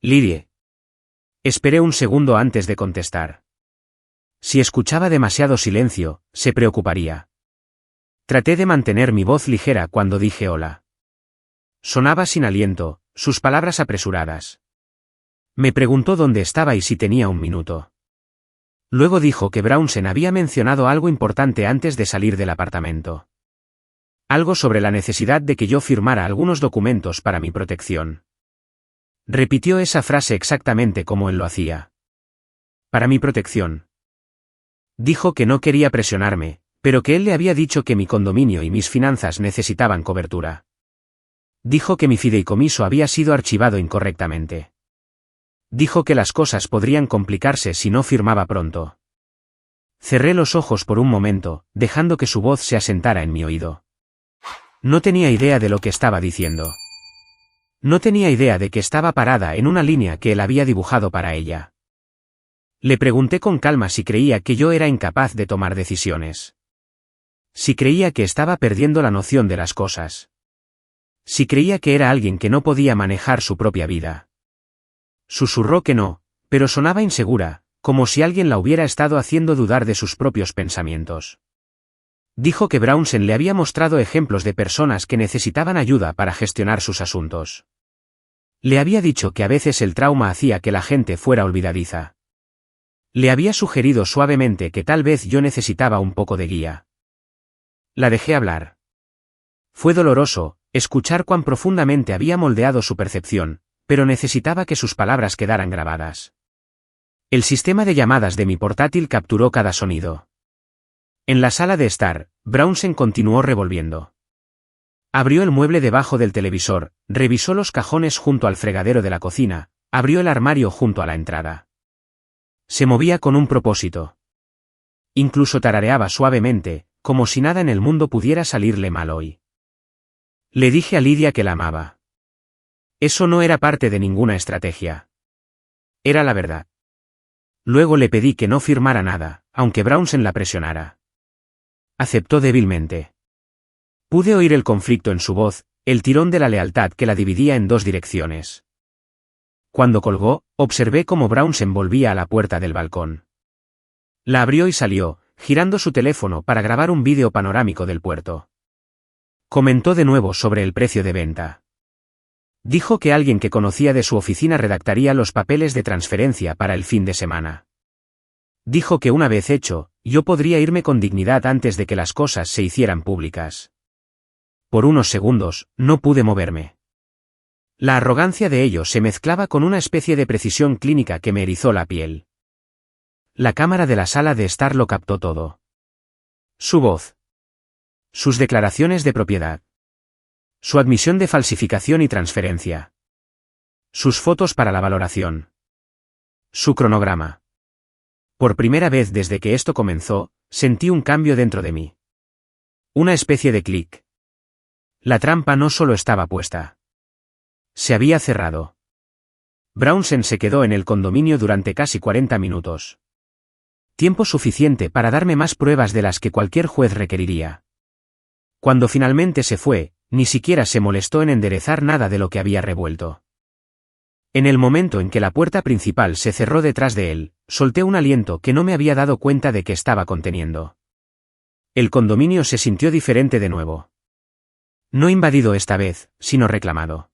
Lidia. Esperé un segundo antes de contestar. Si escuchaba demasiado silencio, se preocuparía. Traté de mantener mi voz ligera cuando dije hola. Sonaba sin aliento, sus palabras apresuradas. Me preguntó dónde estaba y si tenía un minuto. Luego dijo que Brownsen había mencionado algo importante antes de salir del apartamento. Algo sobre la necesidad de que yo firmara algunos documentos para mi protección. Repitió esa frase exactamente como él lo hacía. Para mi protección. Dijo que no quería presionarme, pero que él le había dicho que mi condominio y mis finanzas necesitaban cobertura. Dijo que mi fideicomiso había sido archivado incorrectamente. Dijo que las cosas podrían complicarse si no firmaba pronto. Cerré los ojos por un momento, dejando que su voz se asentara en mi oído. No tenía idea de lo que estaba diciendo. No tenía idea de que estaba parada en una línea que él había dibujado para ella. Le pregunté con calma si creía que yo era incapaz de tomar decisiones. Si creía que estaba perdiendo la noción de las cosas. Si creía que era alguien que no podía manejar su propia vida. Susurró que no, pero sonaba insegura, como si alguien la hubiera estado haciendo dudar de sus propios pensamientos. Dijo que Brownsen le había mostrado ejemplos de personas que necesitaban ayuda para gestionar sus asuntos. Le había dicho que a veces el trauma hacía que la gente fuera olvidadiza. Le había sugerido suavemente que tal vez yo necesitaba un poco de guía. La dejé hablar. Fue doloroso escuchar cuán profundamente había moldeado su percepción, pero necesitaba que sus palabras quedaran grabadas. El sistema de llamadas de mi portátil capturó cada sonido. En la sala de estar, Brownsen continuó revolviendo. Abrió el mueble debajo del televisor, revisó los cajones junto al fregadero de la cocina, abrió el armario junto a la entrada. Se movía con un propósito. Incluso tarareaba suavemente, como si nada en el mundo pudiera salirle mal hoy. Le dije a Lidia que la amaba. Eso no era parte de ninguna estrategia. Era la verdad. Luego le pedí que no firmara nada, aunque Brownsen la presionara. Aceptó débilmente. Pude oír el conflicto en su voz, el tirón de la lealtad que la dividía en dos direcciones. Cuando colgó, observé cómo Brownsen volvía a la puerta del balcón. La abrió y salió, girando su teléfono para grabar un vídeo panorámico del puerto. Comentó de nuevo sobre el precio de venta. Dijo que alguien que conocía de su oficina redactaría los papeles de transferencia para el fin de semana. Dijo que una vez hecho, yo podría irme con dignidad antes de que las cosas se hicieran públicas. Por unos segundos, no pude moverme. La arrogancia de ellos se mezclaba con una especie de precisión clínica que me erizó la piel. La cámara de la sala de estar lo captó todo. Su voz. Sus declaraciones de propiedad. Su admisión de falsificación y transferencia. Sus fotos para la valoración. Su cronograma. Por primera vez desde que esto comenzó, sentí un cambio dentro de mí. Una especie de clic. La trampa no solo estaba puesta. Se había cerrado. Brownsen se quedó en el condominio durante casi 40 minutos. Tiempo suficiente para darme más pruebas de las que cualquier juez requeriría. Cuando finalmente se fue, ni siquiera se molestó en enderezar nada de lo que había revuelto. En el momento en que la puerta principal se cerró detrás de él, solté un aliento que no me había dado cuenta de que estaba conteniendo. El condominio se sintió diferente de nuevo. No invadido esta vez, sino reclamado.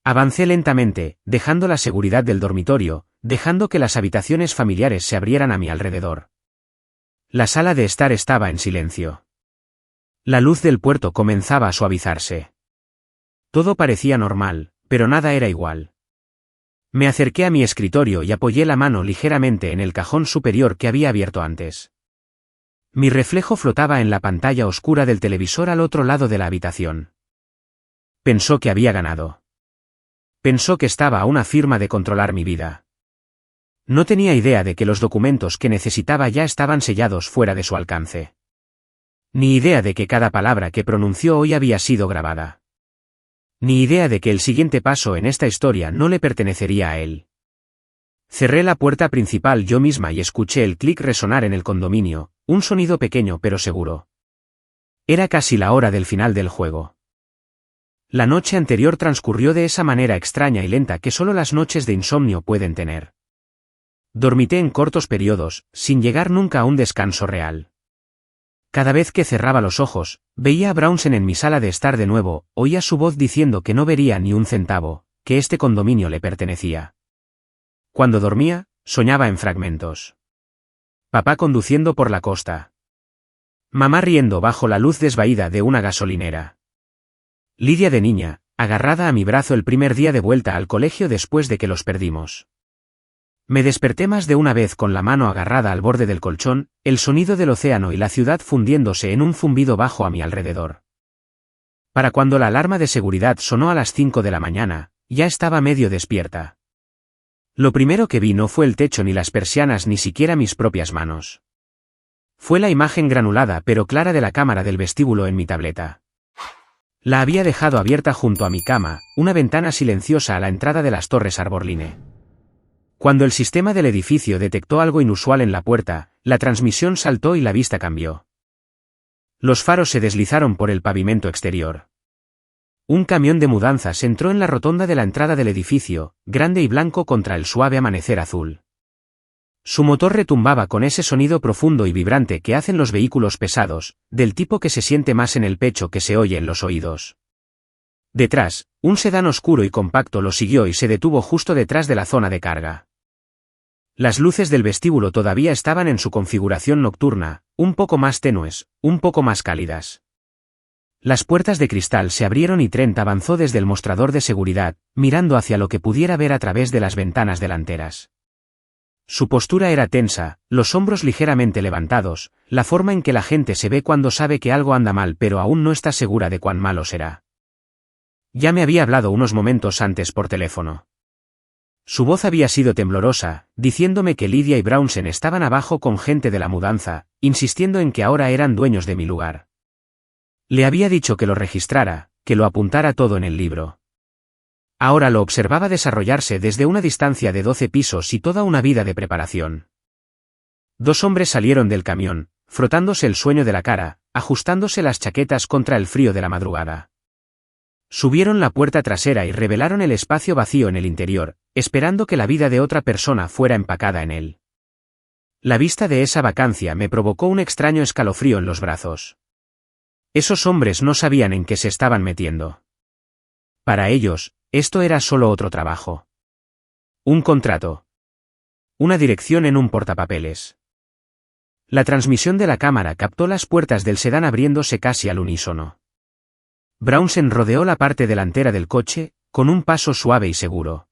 Avancé lentamente, dejando la seguridad del dormitorio, dejando que las habitaciones familiares se abrieran a mi alrededor. La sala de estar estaba en silencio. La luz del puerto comenzaba a suavizarse. Todo parecía normal, pero nada era igual. Me acerqué a mi escritorio y apoyé la mano ligeramente en el cajón superior que había abierto antes. Mi reflejo flotaba en la pantalla oscura del televisor al otro lado de la habitación. Pensó que había ganado. Pensó que estaba a una firma de controlar mi vida. No tenía idea de que los documentos que necesitaba ya estaban sellados fuera de su alcance. Ni idea de que cada palabra que pronunció hoy había sido grabada. Ni idea de que el siguiente paso en esta historia no le pertenecería a él. Cerré la puerta principal yo misma y escuché el clic resonar en el condominio, un sonido pequeño pero seguro. Era casi la hora del final del juego. La noche anterior transcurrió de esa manera extraña y lenta que solo las noches de insomnio pueden tener. Dormité en cortos periodos, sin llegar nunca a un descanso real. Cada vez que cerraba los ojos, veía a Brownsen en mi sala de estar de nuevo, oía su voz diciendo que no vería ni un centavo, que este condominio le pertenecía. Cuando dormía, soñaba en fragmentos. Papá conduciendo por la costa. Mamá riendo bajo la luz desvaída de una gasolinera. Lidia de niña, agarrada a mi brazo el primer día de vuelta al colegio después de que los perdimos. Me desperté más de una vez con la mano agarrada al borde del colchón, el sonido del océano y la ciudad fundiéndose en un zumbido bajo a mi alrededor. Para cuando la alarma de seguridad sonó a las 5 de la mañana, ya estaba medio despierta. Lo primero que vi no fue el techo ni las persianas ni siquiera mis propias manos. Fue la imagen granulada pero clara de la cámara del vestíbulo en mi tableta. La había dejado abierta junto a mi cama, una ventana silenciosa a la entrada de las Torres Arborline. Cuando el sistema del edificio detectó algo inusual en la puerta, la transmisión saltó y la vista cambió. Los faros se deslizaron por el pavimento exterior. Un camión de mudanzas entró en la rotonda de la entrada del edificio, grande y blanco contra el suave amanecer azul. Su motor retumbaba con ese sonido profundo y vibrante que hacen los vehículos pesados, del tipo que se siente más en el pecho que se oye en los oídos. Detrás, un sedán oscuro y compacto lo siguió y se detuvo justo detrás de la zona de carga. Las luces del vestíbulo todavía estaban en su configuración nocturna, un poco más tenues, un poco más cálidas. Las puertas de cristal se abrieron y Trent avanzó desde el mostrador de seguridad, mirando hacia lo que pudiera ver a través de las ventanas delanteras. Su postura era tensa, los hombros ligeramente levantados, la forma en que la gente se ve cuando sabe que algo anda mal pero aún no está segura de cuán malo será. Ya me había hablado unos momentos antes por teléfono. Su voz había sido temblorosa, diciéndome que Lydia y Brownsen estaban abajo con gente de la mudanza, insistiendo en que ahora eran dueños de mi lugar. Le había dicho que lo registrara, que lo apuntara todo en el libro. Ahora lo observaba desarrollarse desde una distancia de 12 pisos y toda una vida de preparación. 2 hombres salieron del camión, frotándose el sueño de la cara, ajustándose las chaquetas contra el frío de la madrugada. Subieron la puerta trasera y revelaron el espacio vacío en el interior, esperando que la vida de otra persona fuera empacada en él. La vista de esa vacancia me provocó un extraño escalofrío en los brazos. Esos hombres no sabían en qué se estaban metiendo. Para ellos, esto era solo otro trabajo. Un contrato. Una dirección en un portapapeles. La transmisión de la cámara captó las puertas del sedán abriéndose casi al unísono. Brownsen rodeó la parte delantera del coche, con un paso suave y seguro.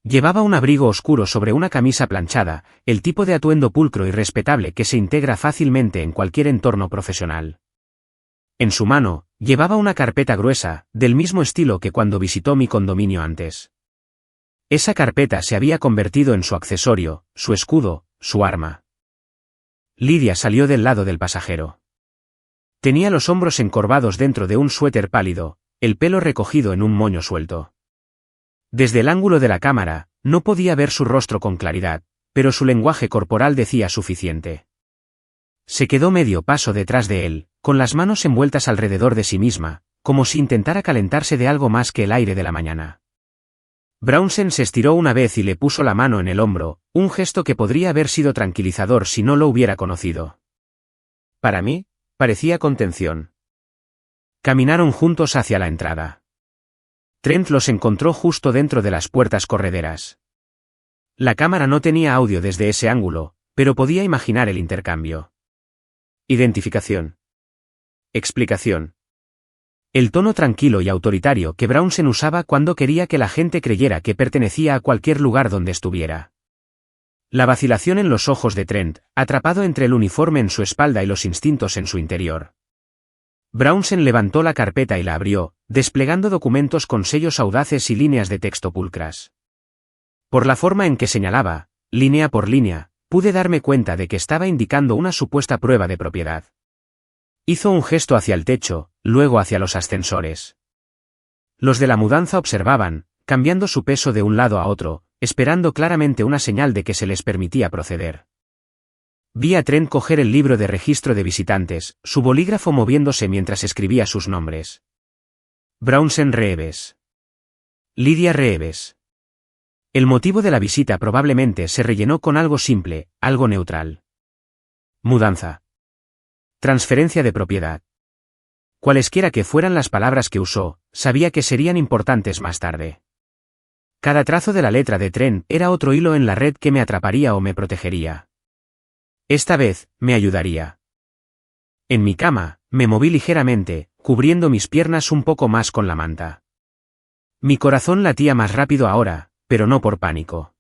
Llevaba un abrigo oscuro sobre una camisa planchada, el tipo de atuendo pulcro y respetable que se integra fácilmente en cualquier entorno profesional. En su mano, llevaba una carpeta gruesa, del mismo estilo que cuando visitó mi condominio antes. Esa carpeta se había convertido en su accesorio, su escudo, su arma. Lydia salió del lado del pasajero. Tenía los hombros encorvados dentro de un suéter pálido, el pelo recogido en un moño suelto. Desde el ángulo de la cámara, no podía ver su rostro con claridad, pero su lenguaje corporal decía suficiente. Se quedó medio paso detrás de él, con las manos envueltas alrededor de sí misma, como si intentara calentarse de algo más que el aire de la mañana. Brownsen se estiró una vez y le puso la mano en el hombro, un gesto que podría haber sido tranquilizador si no lo hubiera conocido. Para mí, parecía contención. Caminaron juntos hacia la entrada. Trent los encontró justo dentro de las puertas correderas. La cámara no tenía audio desde ese ángulo, pero podía imaginar el intercambio. Identificación. Explicación. El tono tranquilo y autoritario que Brownsen usaba cuando quería que la gente creyera que pertenecía a cualquier lugar donde estuviera. La vacilación en los ojos de Trent, atrapado entre el uniforme en su espalda y los instintos en su interior. Brownsen levantó la carpeta y la abrió, desplegando documentos con sellos audaces y líneas de texto pulcras. Por la forma en que señalaba, línea por línea, pude darme cuenta de que estaba indicando una supuesta prueba de propiedad. Hizo un gesto hacia el techo, luego hacia los ascensores. Los de la mudanza observaban, cambiando su peso de un lado a otro, esperando claramente una señal de que se les permitía proceder. Vi a Trent coger el libro de registro de visitantes, su bolígrafo moviéndose mientras escribía sus nombres. Brownsen Reeves. Lydia Reeves. El motivo de la visita probablemente se rellenó con algo simple, algo neutral. Mudanza. Transferencia de propiedad. Cualesquiera que fueran las palabras que usó, sabía que serían importantes más tarde. Cada trazo de la letra de Trent era otro hilo en la red que me atraparía o me protegería. Esta vez, me ayudaría. En mi cama, me moví ligeramente, cubriendo mis piernas un poco más con la manta. Mi corazón latía más rápido ahora, pero no por pánico.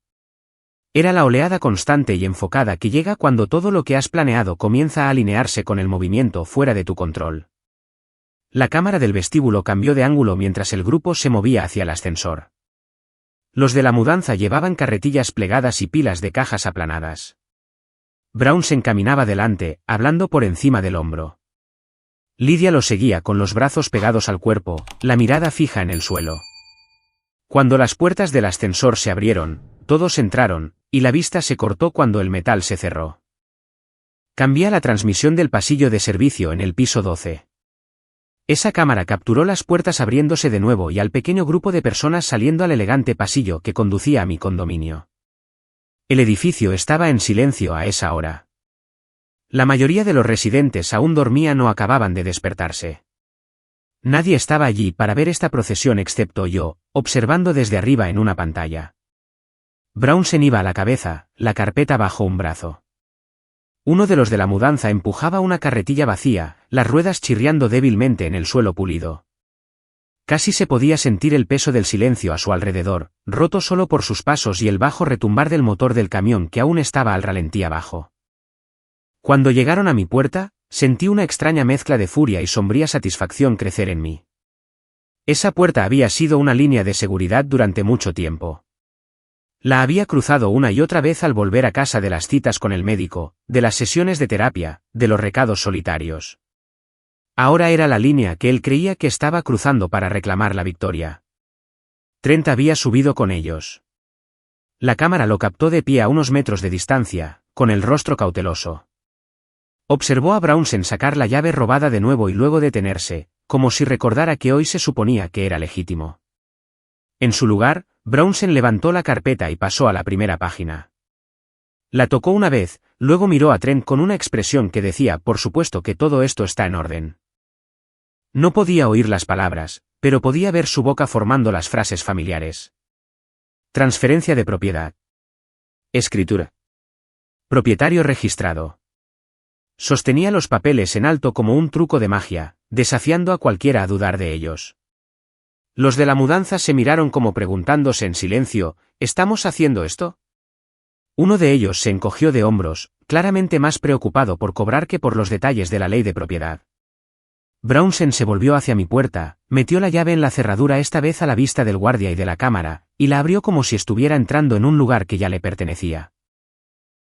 Era la oleada constante y enfocada que llega cuando todo lo que has planeado comienza a alinearse con el movimiento fuera de tu control. La cámara del vestíbulo cambió de ángulo mientras el grupo se movía hacia el ascensor. Los de la mudanza llevaban carretillas plegadas y pilas de cajas aplanadas. Brown se encaminaba delante, hablando por encima del hombro. Lydia lo seguía con los brazos pegados al cuerpo, la mirada fija en el suelo. Cuando las puertas del ascensor se abrieron, todos entraron, y la vista se cortó cuando el metal se cerró. Cambié la transmisión del pasillo de servicio en el piso 12. Esa cámara capturó las puertas abriéndose de nuevo y al pequeño grupo de personas saliendo al elegante pasillo que conducía a mi condominio. El edificio estaba en silencio a esa hora. La mayoría de los residentes aún dormían o acababan de despertarse. Nadie estaba allí para ver esta procesión excepto yo, observando desde arriba en una pantalla. Brown se iba a la cabeza, la carpeta bajo un brazo. Uno de los de la mudanza empujaba una carretilla vacía, las ruedas chirriando débilmente en el suelo pulido. Casi se podía sentir el peso del silencio a su alrededor, roto solo por sus pasos y el bajo retumbar del motor del camión que aún estaba al ralentí abajo. Cuando llegaron a mi puerta, sentí una extraña mezcla de furia y sombría satisfacción crecer en mí. Esa puerta había sido una línea de seguridad durante mucho tiempo. La había cruzado una y otra vez al volver a casa de las citas con el médico, de las sesiones de terapia, de los recados solitarios. Ahora era la línea que él creía que estaba cruzando para reclamar la victoria. Trent había subido con ellos. La cámara lo captó de pie a unos metros de distancia, con el rostro cauteloso. Observó a Brownsen sacar la llave robada de nuevo y luego detenerse, como si recordara que hoy se suponía que era legítimo. En su lugar, Brownsen levantó la carpeta y pasó a la primera página. La tocó una vez, luego miró a Trent con una expresión que decía por supuesto que todo esto está en orden. No podía oír las palabras, pero podía ver su boca formando las frases familiares. Transferencia de propiedad. Escritura. Propietario registrado. Sostenía los papeles en alto como un truco de magia, desafiando a cualquiera a dudar de ellos. Los de la mudanza se miraron como preguntándose en silencio, ¿estamos haciendo esto? Uno de ellos se encogió de hombros, claramente más preocupado por cobrar que por los detalles de la ley de propiedad. Brownsen se volvió hacia mi puerta, metió la llave en la cerradura esta vez a la vista del guardia y de la cámara, y la abrió como si estuviera entrando en un lugar que ya le pertenecía.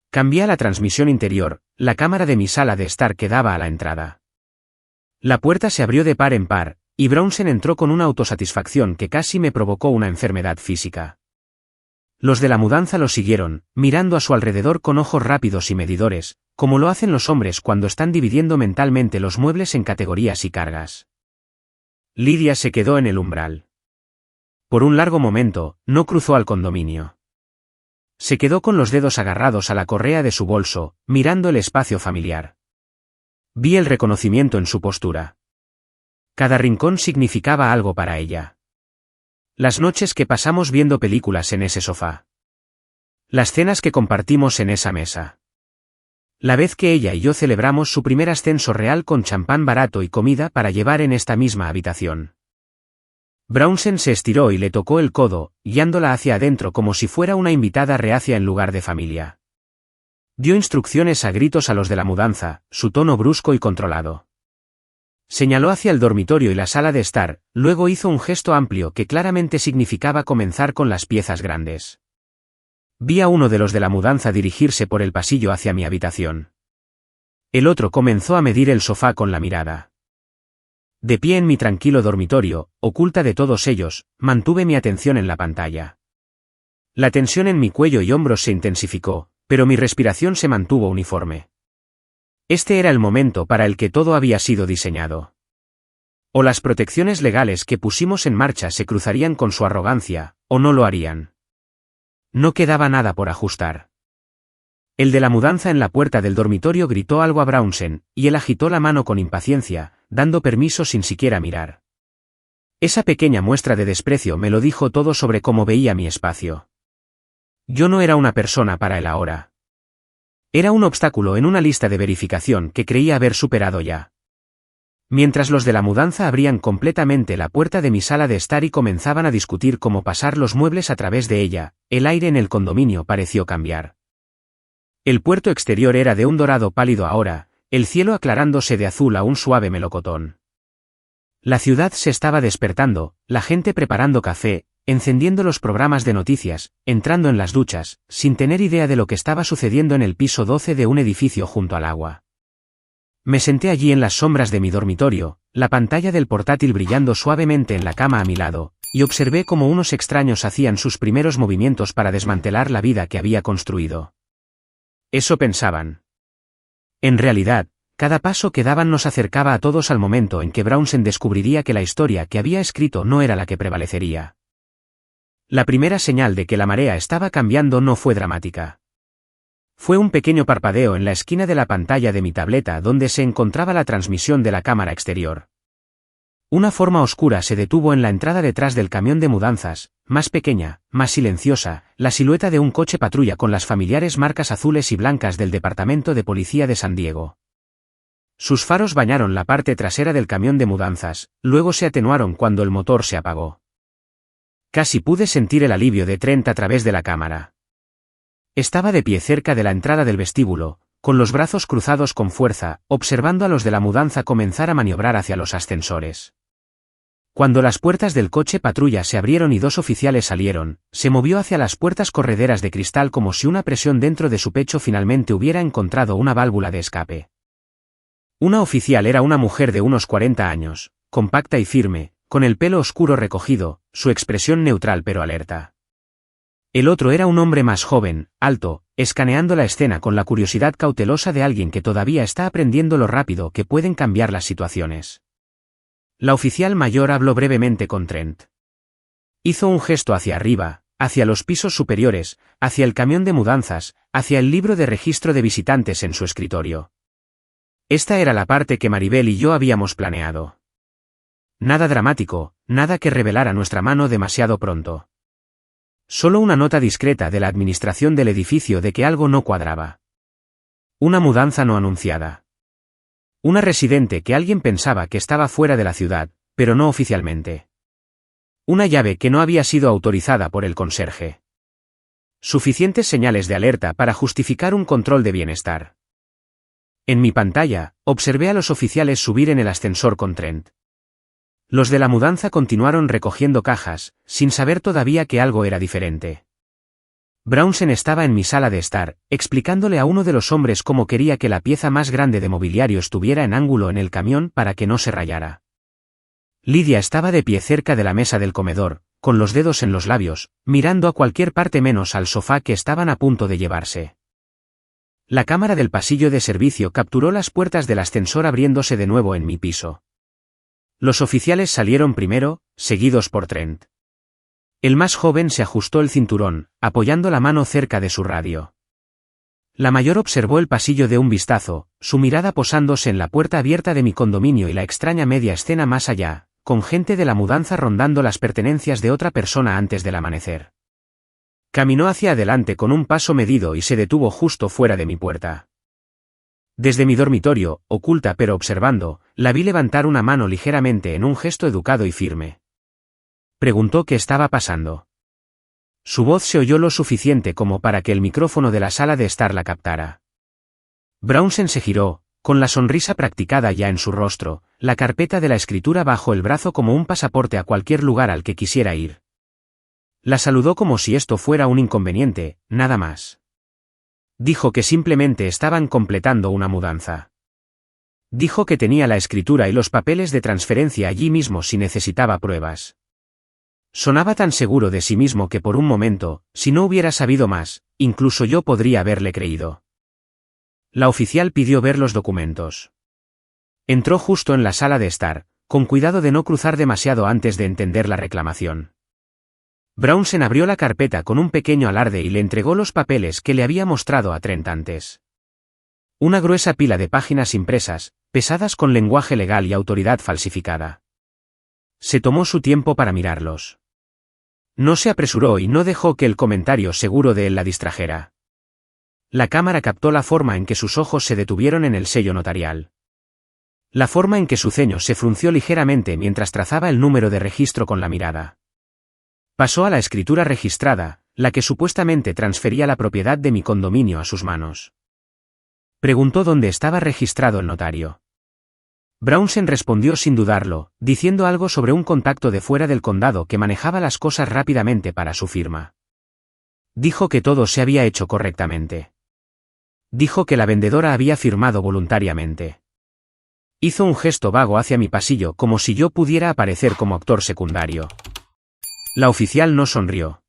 Cambié la transmisión interior, la cámara de mi sala de estar quedaba a la entrada. La puerta se abrió de par en par, y Brownsen entró con una autosatisfacción que casi me provocó una enfermedad física. Los de la mudanza lo siguieron, mirando a su alrededor con ojos rápidos y medidores, como lo hacen los hombres cuando están dividiendo mentalmente los muebles en categorías y cargas. Lydia se quedó en el umbral. Por un largo momento, no cruzó al condominio. Se quedó con los dedos agarrados a la correa de su bolso, mirando el espacio familiar. Vi el reconocimiento en su postura. Cada rincón significaba algo para ella. Las noches que pasamos viendo películas en ese sofá. Las cenas que compartimos en esa mesa. La vez que ella y yo celebramos su primer ascenso real con champán barato y comida para llevar en esta misma habitación. Brownsen se estiró y le tocó el codo, guiándola hacia adentro como si fuera una invitada reacia en lugar de familia. Dio instrucciones a gritos a los de la mudanza, su tono brusco y controlado. Señaló hacia el dormitorio y la sala de estar, luego hizo un gesto amplio que claramente significaba comenzar con las piezas grandes. Vi a uno de los de la mudanza dirigirse por el pasillo hacia mi habitación. El otro comenzó a medir el sofá con la mirada. De pie en mi tranquilo dormitorio, oculta de todos ellos, mantuve mi atención en la pantalla. La tensión en mi cuello y hombros se intensificó, pero mi respiración se mantuvo uniforme. Este era el momento para el que todo había sido diseñado. O las protecciones legales que pusimos en marcha se cruzarían con su arrogancia, o no lo harían. No quedaba nada por ajustar. El de la mudanza en la puerta del dormitorio gritó algo a Brownsen, y él agitó la mano con impaciencia, dando permiso sin siquiera mirar. Esa pequeña muestra de desprecio me lo dijo todo sobre cómo veía mi espacio. Yo no era una persona para él ahora. Era un obstáculo en una lista de verificación que creía haber superado ya. Mientras los de la mudanza abrían completamente la puerta de mi sala de estar y comenzaban a discutir cómo pasar los muebles a través de ella, el aire en el condominio pareció cambiar. El puerto exterior era de un dorado pálido ahora, el cielo aclarándose de azul a un suave melocotón. La ciudad se estaba despertando, la gente preparando café, encendiendo los programas de noticias, entrando en las duchas, sin tener idea de lo que estaba sucediendo en el piso 12 de un edificio junto al agua. Me senté allí en las sombras de mi dormitorio, la pantalla del portátil brillando suavemente en la cama a mi lado, y observé cómo unos extraños hacían sus primeros movimientos para desmantelar la vida que había construido. Eso pensaban. En realidad, cada paso que daban nos acercaba a todos al momento en que Brownsen descubriría que la historia que había escrito no era la que prevalecería. La primera señal de que la marea estaba cambiando no fue dramática. Fue un pequeño parpadeo en la esquina de la pantalla de mi tableta donde se encontraba la transmisión de la cámara exterior. Una forma oscura se detuvo en la entrada detrás del camión de mudanzas, más pequeña, más silenciosa, la silueta de un coche patrulla con las familiares marcas azules y blancas del Departamento de Policía de San Diego. Sus faros bañaron la parte trasera del camión de mudanzas, luego se atenuaron cuando el motor se apagó. Casi pude sentir el alivio de Trent a través de la cámara. Estaba de pie cerca de la entrada del vestíbulo, con los brazos cruzados con fuerza, observando a los de la mudanza comenzar a maniobrar hacia los ascensores. Cuando las puertas del coche patrulla se abrieron y dos oficiales salieron, se movió hacia las puertas correderas de cristal como si una presión dentro de su pecho finalmente hubiera encontrado una válvula de escape. Una oficial era una mujer de unos 40 años, compacta y firme, con el pelo oscuro recogido, su expresión neutral pero alerta. El otro era un hombre más joven, alto, escaneando la escena con la curiosidad cautelosa de alguien que todavía está aprendiendo lo rápido que pueden cambiar las situaciones. La oficial mayor habló brevemente con Trent. Hizo un gesto hacia arriba, hacia los pisos superiores, hacia el camión de mudanzas, hacia el libro de registro de visitantes en su escritorio. Esta era la parte que Maribel y yo habíamos planeado. Nada dramático, nada que revelara nuestra mano demasiado pronto. Solo una nota discreta de la administración del edificio de que algo no cuadraba. Una mudanza no anunciada. Una residente que alguien pensaba que estaba fuera de la ciudad, pero no oficialmente. Una llave que no había sido autorizada por el conserje. Suficientes señales de alerta para justificar un control de bienestar. En mi pantalla, observé a los oficiales subir en el ascensor con Trent. Los de la mudanza continuaron recogiendo cajas, sin saber todavía que algo era diferente. Brownsen estaba en mi sala de estar, explicándole a uno de los hombres cómo quería que la pieza más grande de mobiliario estuviera en ángulo en el camión para que no se rayara. Lydia estaba de pie cerca de la mesa del comedor, con los dedos en los labios, mirando a cualquier parte menos al sofá que estaban a punto de llevarse. La cámara del pasillo de servicio capturó las puertas del ascensor abriéndose de nuevo en mi piso. Los oficiales salieron primero, seguidos por Trent. El más joven se ajustó el cinturón, apoyando la mano cerca de su radio. La mayor observó el pasillo de un vistazo, su mirada posándose en la puerta abierta de mi condominio y la extraña media escena más allá, con gente de la mudanza rondando las pertenencias de otra persona antes del amanecer. Caminó hacia adelante con un paso medido y se detuvo justo fuera de mi puerta. Desde mi dormitorio, oculta pero observando, la vi levantar una mano ligeramente en un gesto educado y firme. Preguntó qué estaba pasando. Su voz se oyó lo suficiente como para que el micrófono de la sala de estar la captara. Brownsen se giró, con la sonrisa practicada ya en su rostro, la carpeta de la escritura bajo el brazo como un pasaporte a cualquier lugar al que quisiera ir. La saludó como si esto fuera un inconveniente, nada más. Dijo que simplemente estaban completando una mudanza. Dijo que tenía la escritura y los papeles de transferencia allí mismo si necesitaba pruebas. Sonaba tan seguro de sí mismo que por un momento, si no hubiera sabido más, incluso yo podría haberle creído. La oficial pidió ver los documentos. Entró justo en la sala de estar, con cuidado de no cruzar demasiado antes de entender la reclamación. Brownsen abrió la carpeta con un pequeño alarde y le entregó los papeles que le había mostrado a Trent antes. Una gruesa pila de páginas impresas, pesadas con lenguaje legal y autoridad falsificada. Se tomó su tiempo para mirarlos. No se apresuró y no dejó que el comentario seguro de él la distrajera. La cámara captó la forma en que sus ojos se detuvieron en el sello notarial. La forma en que su ceño se frunció ligeramente mientras trazaba el número de registro con la mirada. Pasó a la escritura registrada, la que supuestamente transfería la propiedad de mi condominio a sus manos. Preguntó dónde estaba registrado el notario. Brownsen respondió sin dudarlo, diciendo algo sobre un contacto de fuera del condado que manejaba las cosas rápidamente para su firma. Dijo que todo se había hecho correctamente. Dijo que la vendedora había firmado voluntariamente. Hizo un gesto vago hacia mi pasillo como si yo pudiera aparecer como actor secundario. La oficial no sonrió.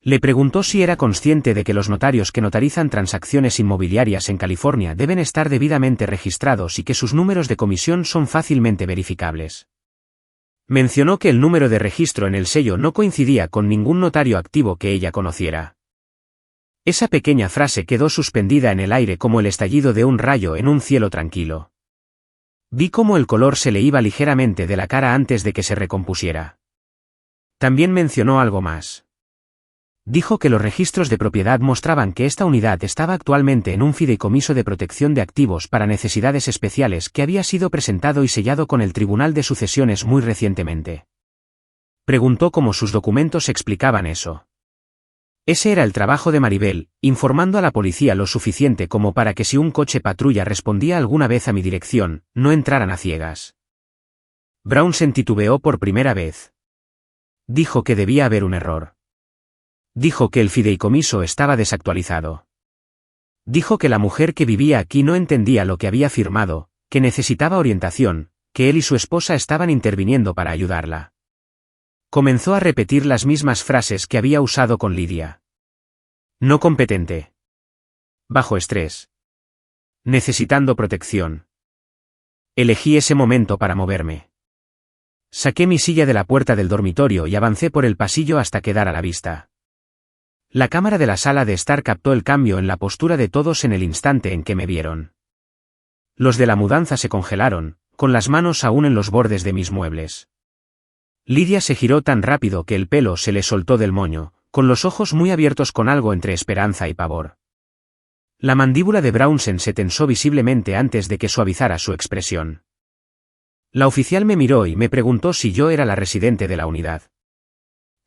Le preguntó si era consciente de que los notarios que notarizan transacciones inmobiliarias en California deben estar debidamente registrados y que sus números de comisión son fácilmente verificables. Mencionó que el número de registro en el sello no coincidía con ningún notario activo que ella conociera. Esa pequeña frase quedó suspendida en el aire como el estallido de un rayo en un cielo tranquilo. Vi cómo el color se le iba ligeramente de la cara antes de que se recompusiera. También mencionó algo más. Dijo que los registros de propiedad mostraban que esta unidad estaba actualmente en un fideicomiso de protección de activos para necesidades especiales que había sido presentado y sellado con el Tribunal de Sucesiones muy recientemente. Preguntó cómo sus documentos explicaban eso. Ese era el trabajo de Maribel, informando a la policía lo suficiente como para que si un coche patrulla respondía alguna vez a mi dirección, no entraran a ciegas. Brownsen titubeó por primera vez. Dijo que debía haber un error. Dijo que el fideicomiso estaba desactualizado. Dijo que la mujer que vivía aquí no entendía lo que había firmado, que necesitaba orientación, que él y su esposa estaban interviniendo para ayudarla. Comenzó a repetir las mismas frases que había usado con Lidia. No competente. Bajo estrés. Necesitando protección. Elegí ese momento para moverme. Saqué mi silla de la puerta del dormitorio y avancé por el pasillo hasta quedar a la vista. La cámara de la sala de estar captó el cambio en la postura de todos en el instante en que me vieron. Los de la mudanza se congelaron, con las manos aún en los bordes de mis muebles. Lidia se giró tan rápido que el pelo se le soltó del moño, con los ojos muy abiertos con algo entre esperanza y pavor. La mandíbula de Brownsen se tensó visiblemente antes de que suavizara su expresión. La oficial me miró y me preguntó si yo era la residente de la unidad.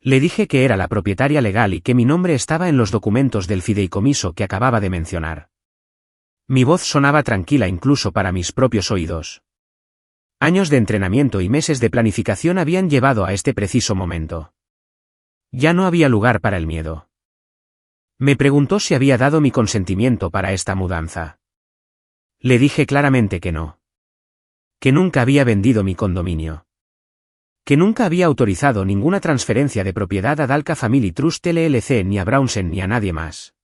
Le dije que era la propietaria legal y que mi nombre estaba en los documentos del fideicomiso que acababa de mencionar. Mi voz sonaba tranquila incluso para mis propios oídos. Años de entrenamiento y meses de planificación habían llevado a este preciso momento. Ya no había lugar para el miedo. Me preguntó si había dado mi consentimiento para esta mudanza. Le dije claramente que no. Que nunca había vendido mi condominio. Que nunca había autorizado ninguna transferencia de propiedad a Dalka Family Trust LLC ni a Brownsen ni a nadie más.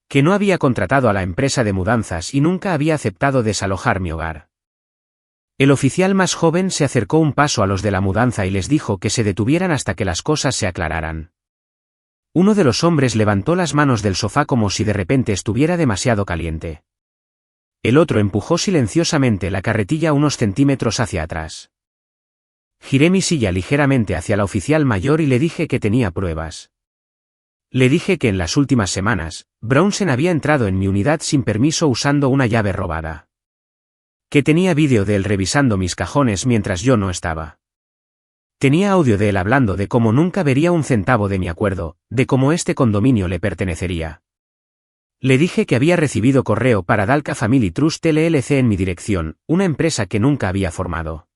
Que no había contratado a la empresa de mudanzas y nunca había aceptado desalojar mi hogar. El oficial más joven se acercó un paso a los de la mudanza y les dijo que se detuvieran hasta que las cosas se aclararan. Uno de los hombres levantó las manos del sofá como si de repente estuviera demasiado caliente. El otro empujó silenciosamente la carretilla unos centímetros hacia atrás. Giré mi silla ligeramente hacia la oficial mayor y le dije que tenía pruebas. Le dije que en las últimas semanas, Brownsen había entrado en mi unidad sin permiso usando una llave robada. Que tenía vídeo de él revisando mis cajones mientras yo no estaba. Tenía audio de él hablando de cómo nunca vería un centavo de mi acuerdo, de cómo este condominio le pertenecería. Le dije que había recibido correo para Dalka Family Trust LLC en mi dirección, una empresa que nunca había formado.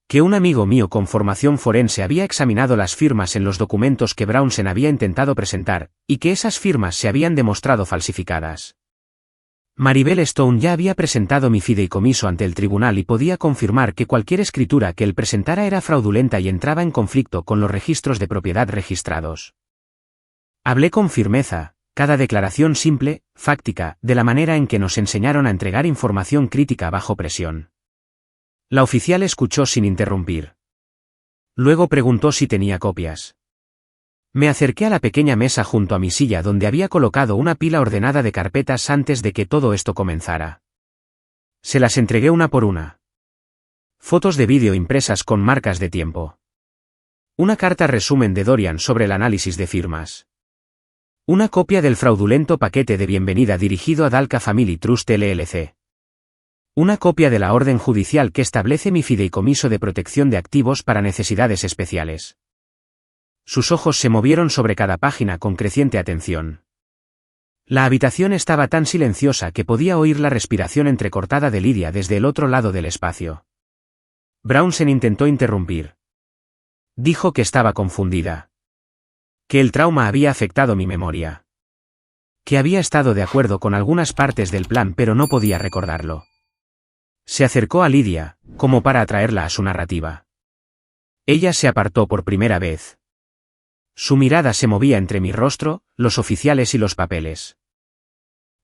Que un amigo mío con formación forense había examinado las firmas en los documentos que Brownsen había intentado presentar, y que esas firmas se habían demostrado falsificadas. Maribel Stone ya había presentado mi fideicomiso ante el tribunal y podía confirmar que cualquier escritura que él presentara era fraudulenta y entraba en conflicto con los registros de propiedad registrados. Hablé con firmeza, cada declaración simple, fáctica, de la manera en que nos enseñaron a entregar información crítica bajo presión. La oficial escuchó sin interrumpir. Luego preguntó si tenía copias. Me acerqué a la pequeña mesa junto a mi silla donde había colocado una pila ordenada de carpetas antes de que todo esto comenzara. Se las entregué una por una. Fotos de vídeo impresas con marcas de tiempo. Una carta resumen de Dorian sobre el análisis de firmas. Una copia del fraudulento paquete de bienvenida dirigido a Dalka Family Trust LLC. Una copia de la orden judicial que establece mi fideicomiso de protección de activos para necesidades especiales. Sus ojos se movieron sobre cada página con creciente atención. La habitación estaba tan silenciosa que podía oír la respiración entrecortada de Lydia desde el otro lado del espacio. Brownsen intentó interrumpir. Dijo que estaba confundida. Que el trauma había afectado mi memoria. Que había estado de acuerdo con algunas partes del plan pero no podía recordarlo. Se acercó a Lydia, como para atraerla a su narrativa. Ella se apartó por primera vez. Su mirada se movía entre mi rostro, los oficiales y los papeles.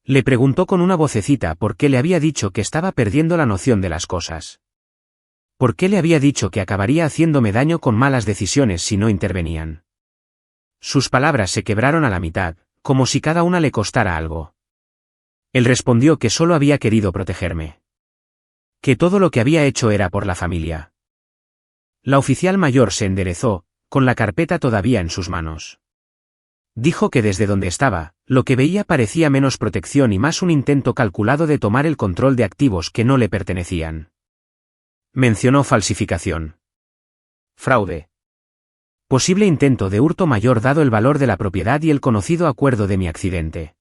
Le preguntó con una vocecita por qué le había dicho que estaba perdiendo la noción de las cosas. ¿Por qué le había dicho que acabaría haciéndome daño con malas decisiones si no intervenían? Sus palabras se quebraron a la mitad, como si cada una le costara algo. Él respondió que solo había querido protegerme. Que todo lo que había hecho era por la familia. La oficial mayor se enderezó, con la carpeta todavía en sus manos. Dijo que desde donde estaba, lo que veía parecía menos protección y más un intento calculado de tomar el control de activos que no le pertenecían. Mencionó falsificación. Fraude. Posible intento de hurto mayor dado el valor de la propiedad y el conocido acuerdo de mi accidente.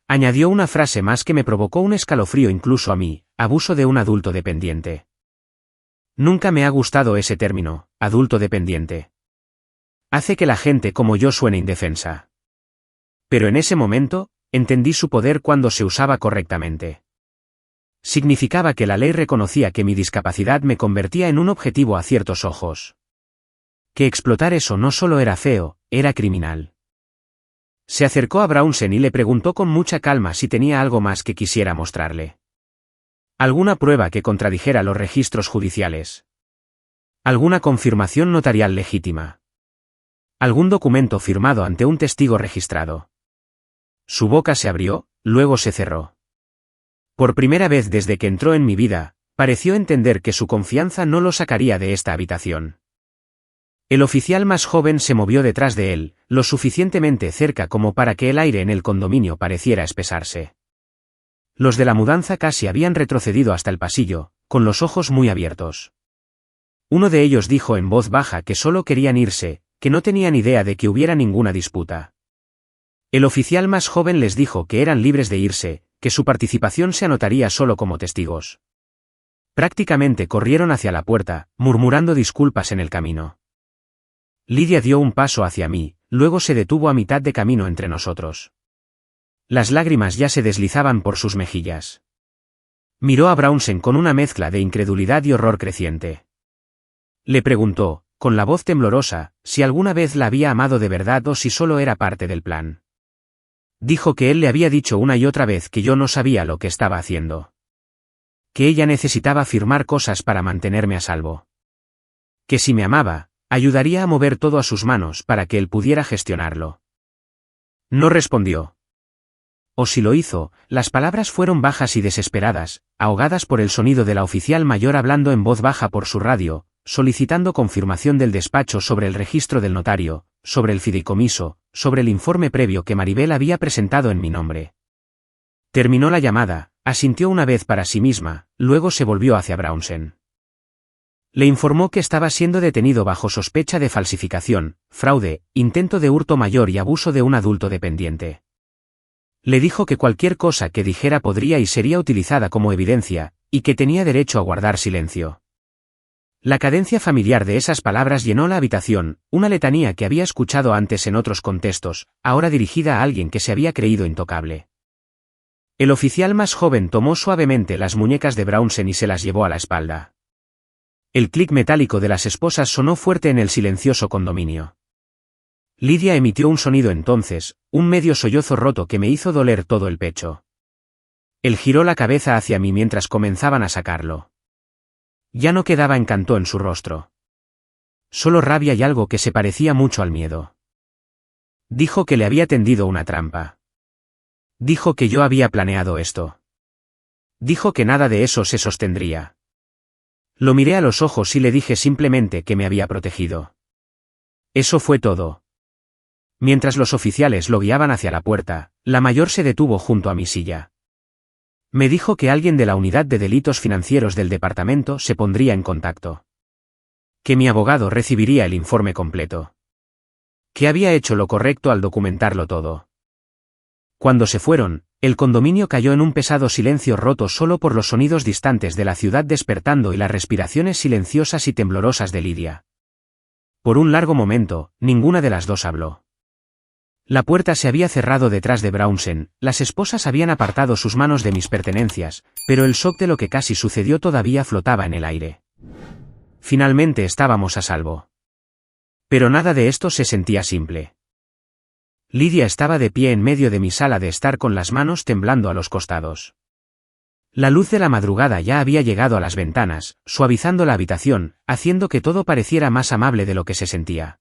Añadió una frase más que me provocó un escalofrío incluso a mí: abuso de un adulto dependiente. Nunca me ha gustado ese término, adulto dependiente. Hace que la gente como yo suene indefensa. Pero en ese momento, entendí su poder cuando se usaba correctamente. Significaba que la ley reconocía que mi discapacidad me convertía en un objetivo a ciertos ojos. Que explotar eso no solo era feo, era criminal. Se acercó a Brownsen y le preguntó con mucha calma si tenía algo más que quisiera mostrarle. ¿Alguna prueba que contradijera los registros judiciales? ¿Alguna confirmación notarial legítima? ¿Algún documento firmado ante un testigo registrado? Su boca se abrió, luego se cerró. Por primera vez desde que entró en mi vida, pareció entender que su confianza no lo sacaría de esta habitación. El oficial más joven se movió detrás de él, lo suficientemente cerca como para que el aire en el condominio pareciera espesarse. Los de la mudanza casi habían retrocedido hasta el pasillo, con los ojos muy abiertos. Uno de ellos dijo en voz baja que solo querían irse, que no tenían idea de que hubiera ninguna disputa. El oficial más joven les dijo que eran libres de irse, que su participación se anotaría solo como testigos. Prácticamente corrieron hacia la puerta, murmurando disculpas en el camino. Lydia dio un paso hacia mí, luego se detuvo a mitad de camino entre nosotros. Las lágrimas ya se deslizaban por sus mejillas. Miró a Brownsen con una mezcla de incredulidad y horror creciente. Le preguntó, con la voz temblorosa, si alguna vez la había amado de verdad o si solo era parte del plan. Dijo que él le había dicho una y otra vez que yo no sabía lo que estaba haciendo. Que ella necesitaba firmar cosas para mantenerme a salvo. Que si me amaba, ayudaría a mover todo a sus manos para que él pudiera gestionarlo. No respondió. O si lo hizo, las palabras fueron bajas y desesperadas, ahogadas por el sonido de la oficial mayor hablando en voz baja por su radio, solicitando confirmación del despacho sobre el registro del notario, sobre el fideicomiso, sobre el informe previo que Maribel había presentado en mi nombre. Terminó la llamada, asintió una vez para sí misma, luego se volvió hacia Brownsen. Le informó que estaba siendo detenido bajo sospecha de falsificación, fraude, intento de hurto mayor y abuso de un adulto dependiente. Le dijo que cualquier cosa que dijera podría y sería utilizada como evidencia, y que tenía derecho a guardar silencio. La cadencia familiar de esas palabras llenó la habitación, una letanía que había escuchado antes en otros contextos, ahora dirigida a alguien que se había creído intocable. El oficial más joven tomó suavemente las muñecas de Brownsen y se las llevó a la espalda. El clic metálico de las esposas sonó fuerte en el silencioso condominio. Lydia emitió un sonido entonces, un medio sollozo roto que me hizo doler todo el pecho. Él giró la cabeza hacia mí mientras comenzaban a sacarlo. Ya no quedaba encanto en su rostro. Solo rabia y algo que se parecía mucho al miedo. Dijo que le había tendido una trampa. Dijo que yo había planeado esto. Dijo que nada de eso se sostendría. Lo miré a los ojos y le dije simplemente que me había protegido. Eso fue todo. Mientras los oficiales lo guiaban hacia la puerta, la mayor se detuvo junto a mi silla. Me dijo que alguien de la unidad de delitos financieros del departamento se pondría en contacto. Que mi abogado recibiría el informe completo. Que había hecho lo correcto al documentarlo todo. Cuando se fueron, el condominio cayó en un pesado silencio roto solo por los sonidos distantes de la ciudad despertando y las respiraciones silenciosas y temblorosas de Lidia. Por un largo momento, ninguna de las dos habló. La puerta se había cerrado detrás de Brownsen, las esposas habían apartado sus manos de mis pertenencias, pero el shock de lo que casi sucedió todavía flotaba en el aire. Finalmente estábamos a salvo. Pero nada de esto se sentía simple. Lidia estaba de pie en medio de mi sala de estar con las manos temblando a los costados. La luz de la madrugada ya había llegado a las ventanas, suavizando la habitación, haciendo que todo pareciera más amable de lo que se sentía.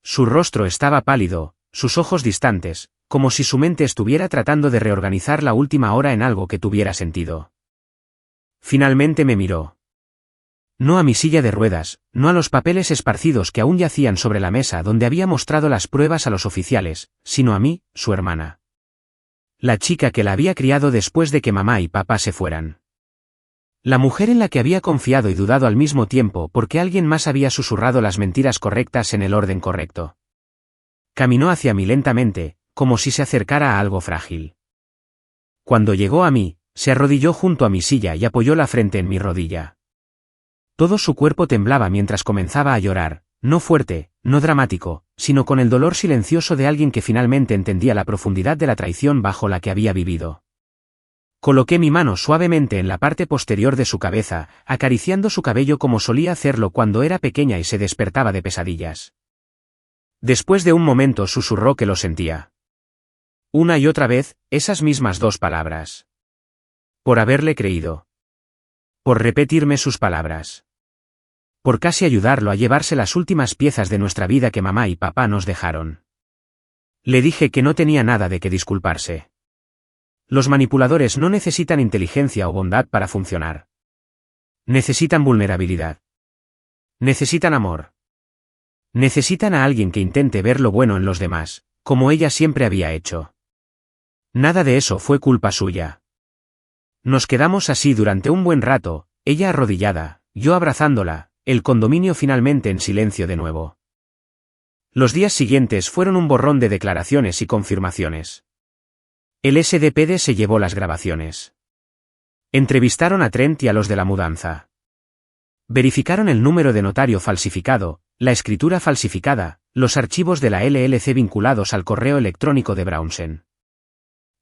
Su rostro estaba pálido, sus ojos distantes, como si su mente estuviera tratando de reorganizar la última hora en algo que tuviera sentido. Finalmente me miró. No a mi silla de ruedas, no a los papeles esparcidos que aún yacían sobre la mesa donde había mostrado las pruebas a los oficiales, sino a mí, su hermana. La chica que la había criado después de que mamá y papá se fueran. La mujer en la que había confiado y dudado al mismo tiempo porque alguien más había susurrado las mentiras correctas en el orden correcto. Caminó hacia mí lentamente, como si se acercara a algo frágil. Cuando llegó a mí, se arrodilló junto a mi silla y apoyó la frente en mi rodilla. Todo su cuerpo temblaba mientras comenzaba a llorar, no fuerte, no dramático, sino con el dolor silencioso de alguien que finalmente entendía la profundidad de la traición bajo la que había vivido. Coloqué mi mano suavemente en la parte posterior de su cabeza, acariciando su cabello como solía hacerlo cuando era pequeña y se despertaba de pesadillas. Después de un momento susurró que lo sentía. Una y otra vez, esas mismas dos palabras. Por haberle creído. Por repetirme sus palabras. Por casi ayudarlo a llevarse las últimas piezas de nuestra vida que mamá y papá nos dejaron. Le dije que no tenía nada de qué disculparse. Los manipuladores no necesitan inteligencia o bondad para funcionar. Necesitan vulnerabilidad. Necesitan amor. Necesitan a alguien que intente ver lo bueno en los demás, como ella siempre había hecho. Nada de eso fue culpa suya. Nos quedamos así durante un buen rato, ella arrodillada, yo abrazándola, el condominio finalmente en silencio de nuevo. Los días siguientes fueron un borrón de declaraciones y confirmaciones. El SDP se llevó las grabaciones. Entrevistaron a Trent y a los de la mudanza. Verificaron el número de notario falsificado, la escritura falsificada, los archivos de la LLC vinculados al correo electrónico de Brownsen.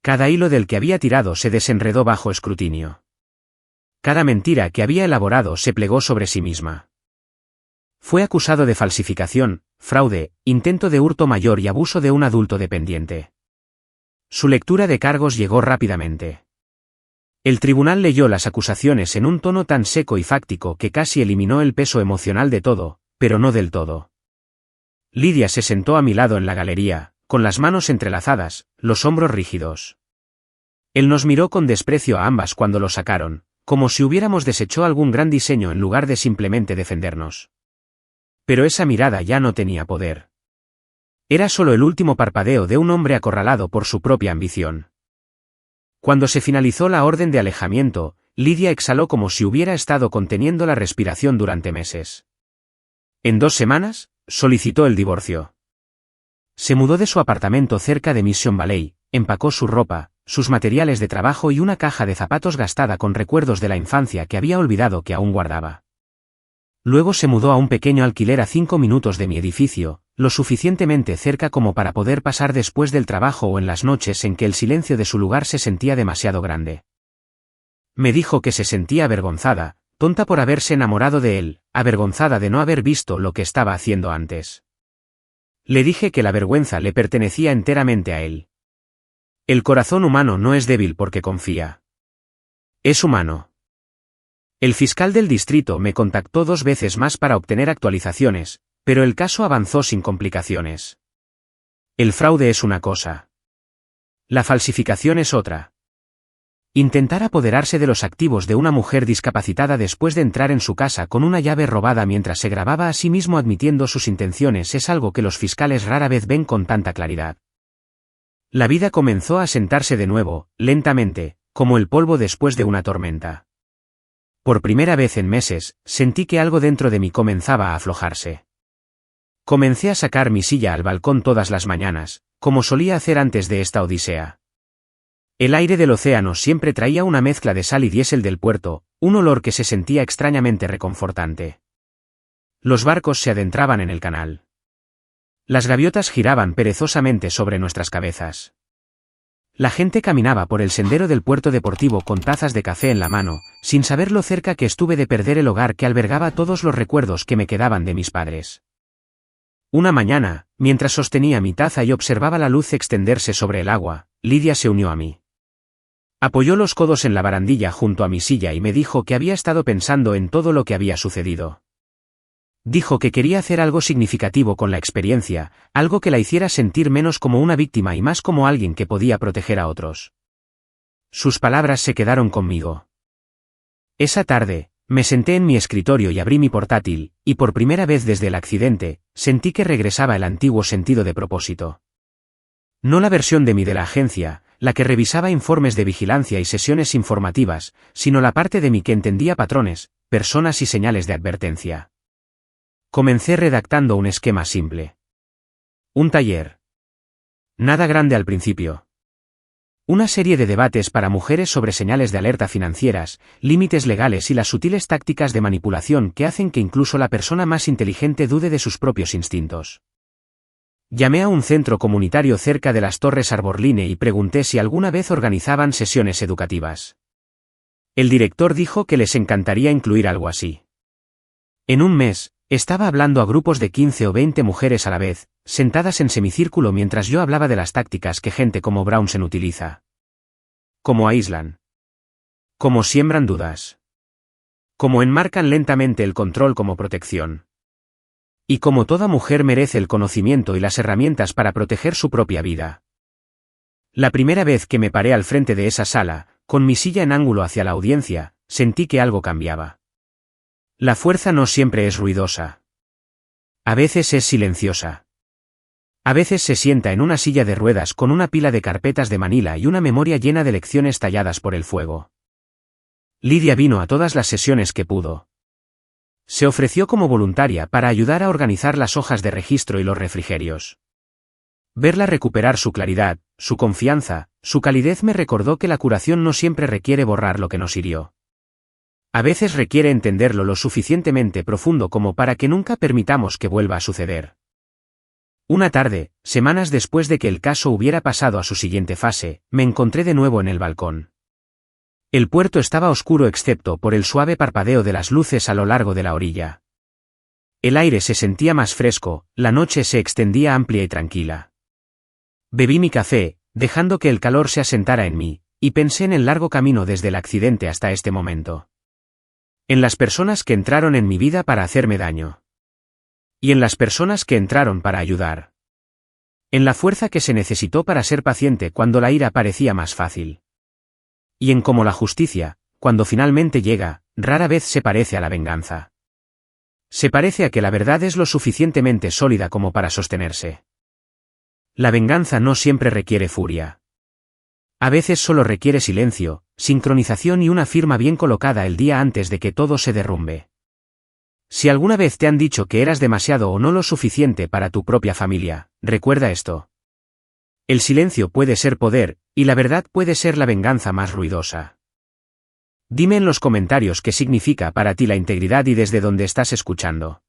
Cada hilo del que había tirado se desenredó bajo escrutinio. Cada mentira que había elaborado se plegó sobre sí misma. Fue acusado de falsificación, fraude, intento de hurto mayor y abuso de un adulto dependiente. Su lectura de cargos llegó rápidamente. El tribunal leyó las acusaciones en un tono tan seco y fáctico que casi eliminó el peso emocional de todo, pero no del todo. Lidia se sentó a mi lado en la galería, con las manos entrelazadas, los hombros rígidos. Él nos miró con desprecio a ambas cuando lo sacaron, como si hubiéramos deshecho algún gran diseño en lugar de simplemente defendernos. Pero esa mirada ya no tenía poder. Era solo el último parpadeo de un hombre acorralado por su propia ambición. Cuando se finalizó la orden de alejamiento, Lidia exhaló como si hubiera estado conteniendo la respiración durante meses. En 2 semanas, solicitó el divorcio. Se mudó de su apartamento cerca de Mission Valley, empacó su ropa, sus materiales de trabajo y una caja de zapatos gastada con recuerdos de la infancia que había olvidado que aún guardaba. Luego se mudó a un pequeño alquiler a 5 minutos de mi edificio, lo suficientemente cerca como para poder pasar después del trabajo o en las noches en que el silencio de su lugar se sentía demasiado grande. Me dijo que se sentía avergonzada, tonta por haberse enamorado de él, avergonzada de no haber visto lo que estaba haciendo antes. Le dije que la vergüenza le pertenecía enteramente a él. El corazón humano no es débil porque confía. Es humano. El fiscal del distrito me contactó 2 veces más para obtener actualizaciones, pero el caso avanzó sin complicaciones. El fraude es una cosa. La falsificación es otra. Intentar apoderarse de los activos de una mujer discapacitada después de entrar en su casa con una llave robada mientras se grababa a sí mismo admitiendo sus intenciones es algo que los fiscales rara vez ven con tanta claridad. La vida comenzó a sentarse de nuevo, lentamente, como el polvo después de una tormenta. Por primera vez en meses, sentí que algo dentro de mí comenzaba a aflojarse. Comencé a sacar mi silla al balcón todas las mañanas, como solía hacer antes de esta odisea. El aire del océano siempre traía una mezcla de sal y diésel del puerto, un olor que se sentía extrañamente reconfortante. Los barcos se adentraban en el canal. Las gaviotas giraban perezosamente sobre nuestras cabezas. La gente caminaba por el sendero del puerto deportivo con tazas de café en la mano, sin saber lo cerca que estuve de perder el hogar que albergaba todos los recuerdos que me quedaban de mis padres. Una mañana, mientras sostenía mi taza y observaba la luz extenderse sobre el agua, Lidia se unió a mí. Apoyó los codos en la barandilla junto a mi silla y me dijo que había estado pensando en todo lo que había sucedido. Dijo que quería hacer algo significativo con la experiencia, algo que la hiciera sentir menos como una víctima y más como alguien que podía proteger a otros. Sus palabras se quedaron conmigo. Esa tarde, me senté en mi escritorio y abrí mi portátil, y por primera vez desde el accidente, sentí que regresaba el antiguo sentido de propósito. No la versión de mí de la agencia, la que revisaba informes de vigilancia y sesiones informativas, sino la parte de mí que entendía patrones, personas y señales de advertencia. Comencé redactando un esquema simple. Un taller. Nada grande al principio. Una serie de debates para mujeres sobre señales de alerta financieras, límites legales y las sutiles tácticas de manipulación que hacen que incluso la persona más inteligente dude de sus propios instintos. Llamé a un centro comunitario cerca de las Torres Arborline y pregunté si alguna vez organizaban sesiones educativas. El director dijo que les encantaría incluir algo así. En un mes, estaba hablando a grupos de 15 o 20 mujeres a la vez, sentadas en semicírculo mientras yo hablaba de las tácticas que gente como Brownsen utiliza. Cómo aíslan. Cómo siembran dudas. Cómo enmarcan lentamente el control como protección. Y como toda mujer merece el conocimiento y las herramientas para proteger su propia vida. La primera vez que me paré al frente de esa sala, con mi silla en ángulo hacia la audiencia, sentí que algo cambiaba. La fuerza no siempre es ruidosa. A veces es silenciosa. A veces se sienta en una silla de ruedas con una pila de carpetas de Manila y una memoria llena de lecciones talladas por el fuego. Lidia vino a todas las sesiones que pudo. Se ofreció como voluntaria para ayudar a organizar las hojas de registro y los refrigerios. Verla recuperar su claridad, su confianza, su calidez me recordó que la curación no siempre requiere borrar lo que nos hirió. A veces requiere entenderlo lo suficientemente profundo como para que nunca permitamos que vuelva a suceder. Una tarde, semanas después de que el caso hubiera pasado a su siguiente fase, me encontré de nuevo en el balcón. El puerto estaba oscuro excepto por el suave parpadeo de las luces a lo largo de la orilla. El aire se sentía más fresco, la noche se extendía amplia y tranquila. Bebí mi café, dejando que el calor se asentara en mí, y pensé en el largo camino desde el accidente hasta este momento. En las personas que entraron en mi vida para hacerme daño. Y en las personas que entraron para ayudar. En la fuerza que se necesitó para ser paciente cuando la ira parecía más fácil. Y en cómo la justicia, cuando finalmente llega, rara vez se parece a la venganza. Se parece a que la verdad es lo suficientemente sólida como para sostenerse. La venganza no siempre requiere furia. A veces solo requiere silencio, sincronización y una firma bien colocada el día antes de que todo se derrumbe. Si alguna vez te han dicho que eras demasiado o no lo suficiente para tu propia familia, recuerda esto. El silencio puede ser poder, y la verdad puede ser la venganza más ruidosa. Dime en los comentarios qué significa para ti la integridad y desde dónde estás escuchando.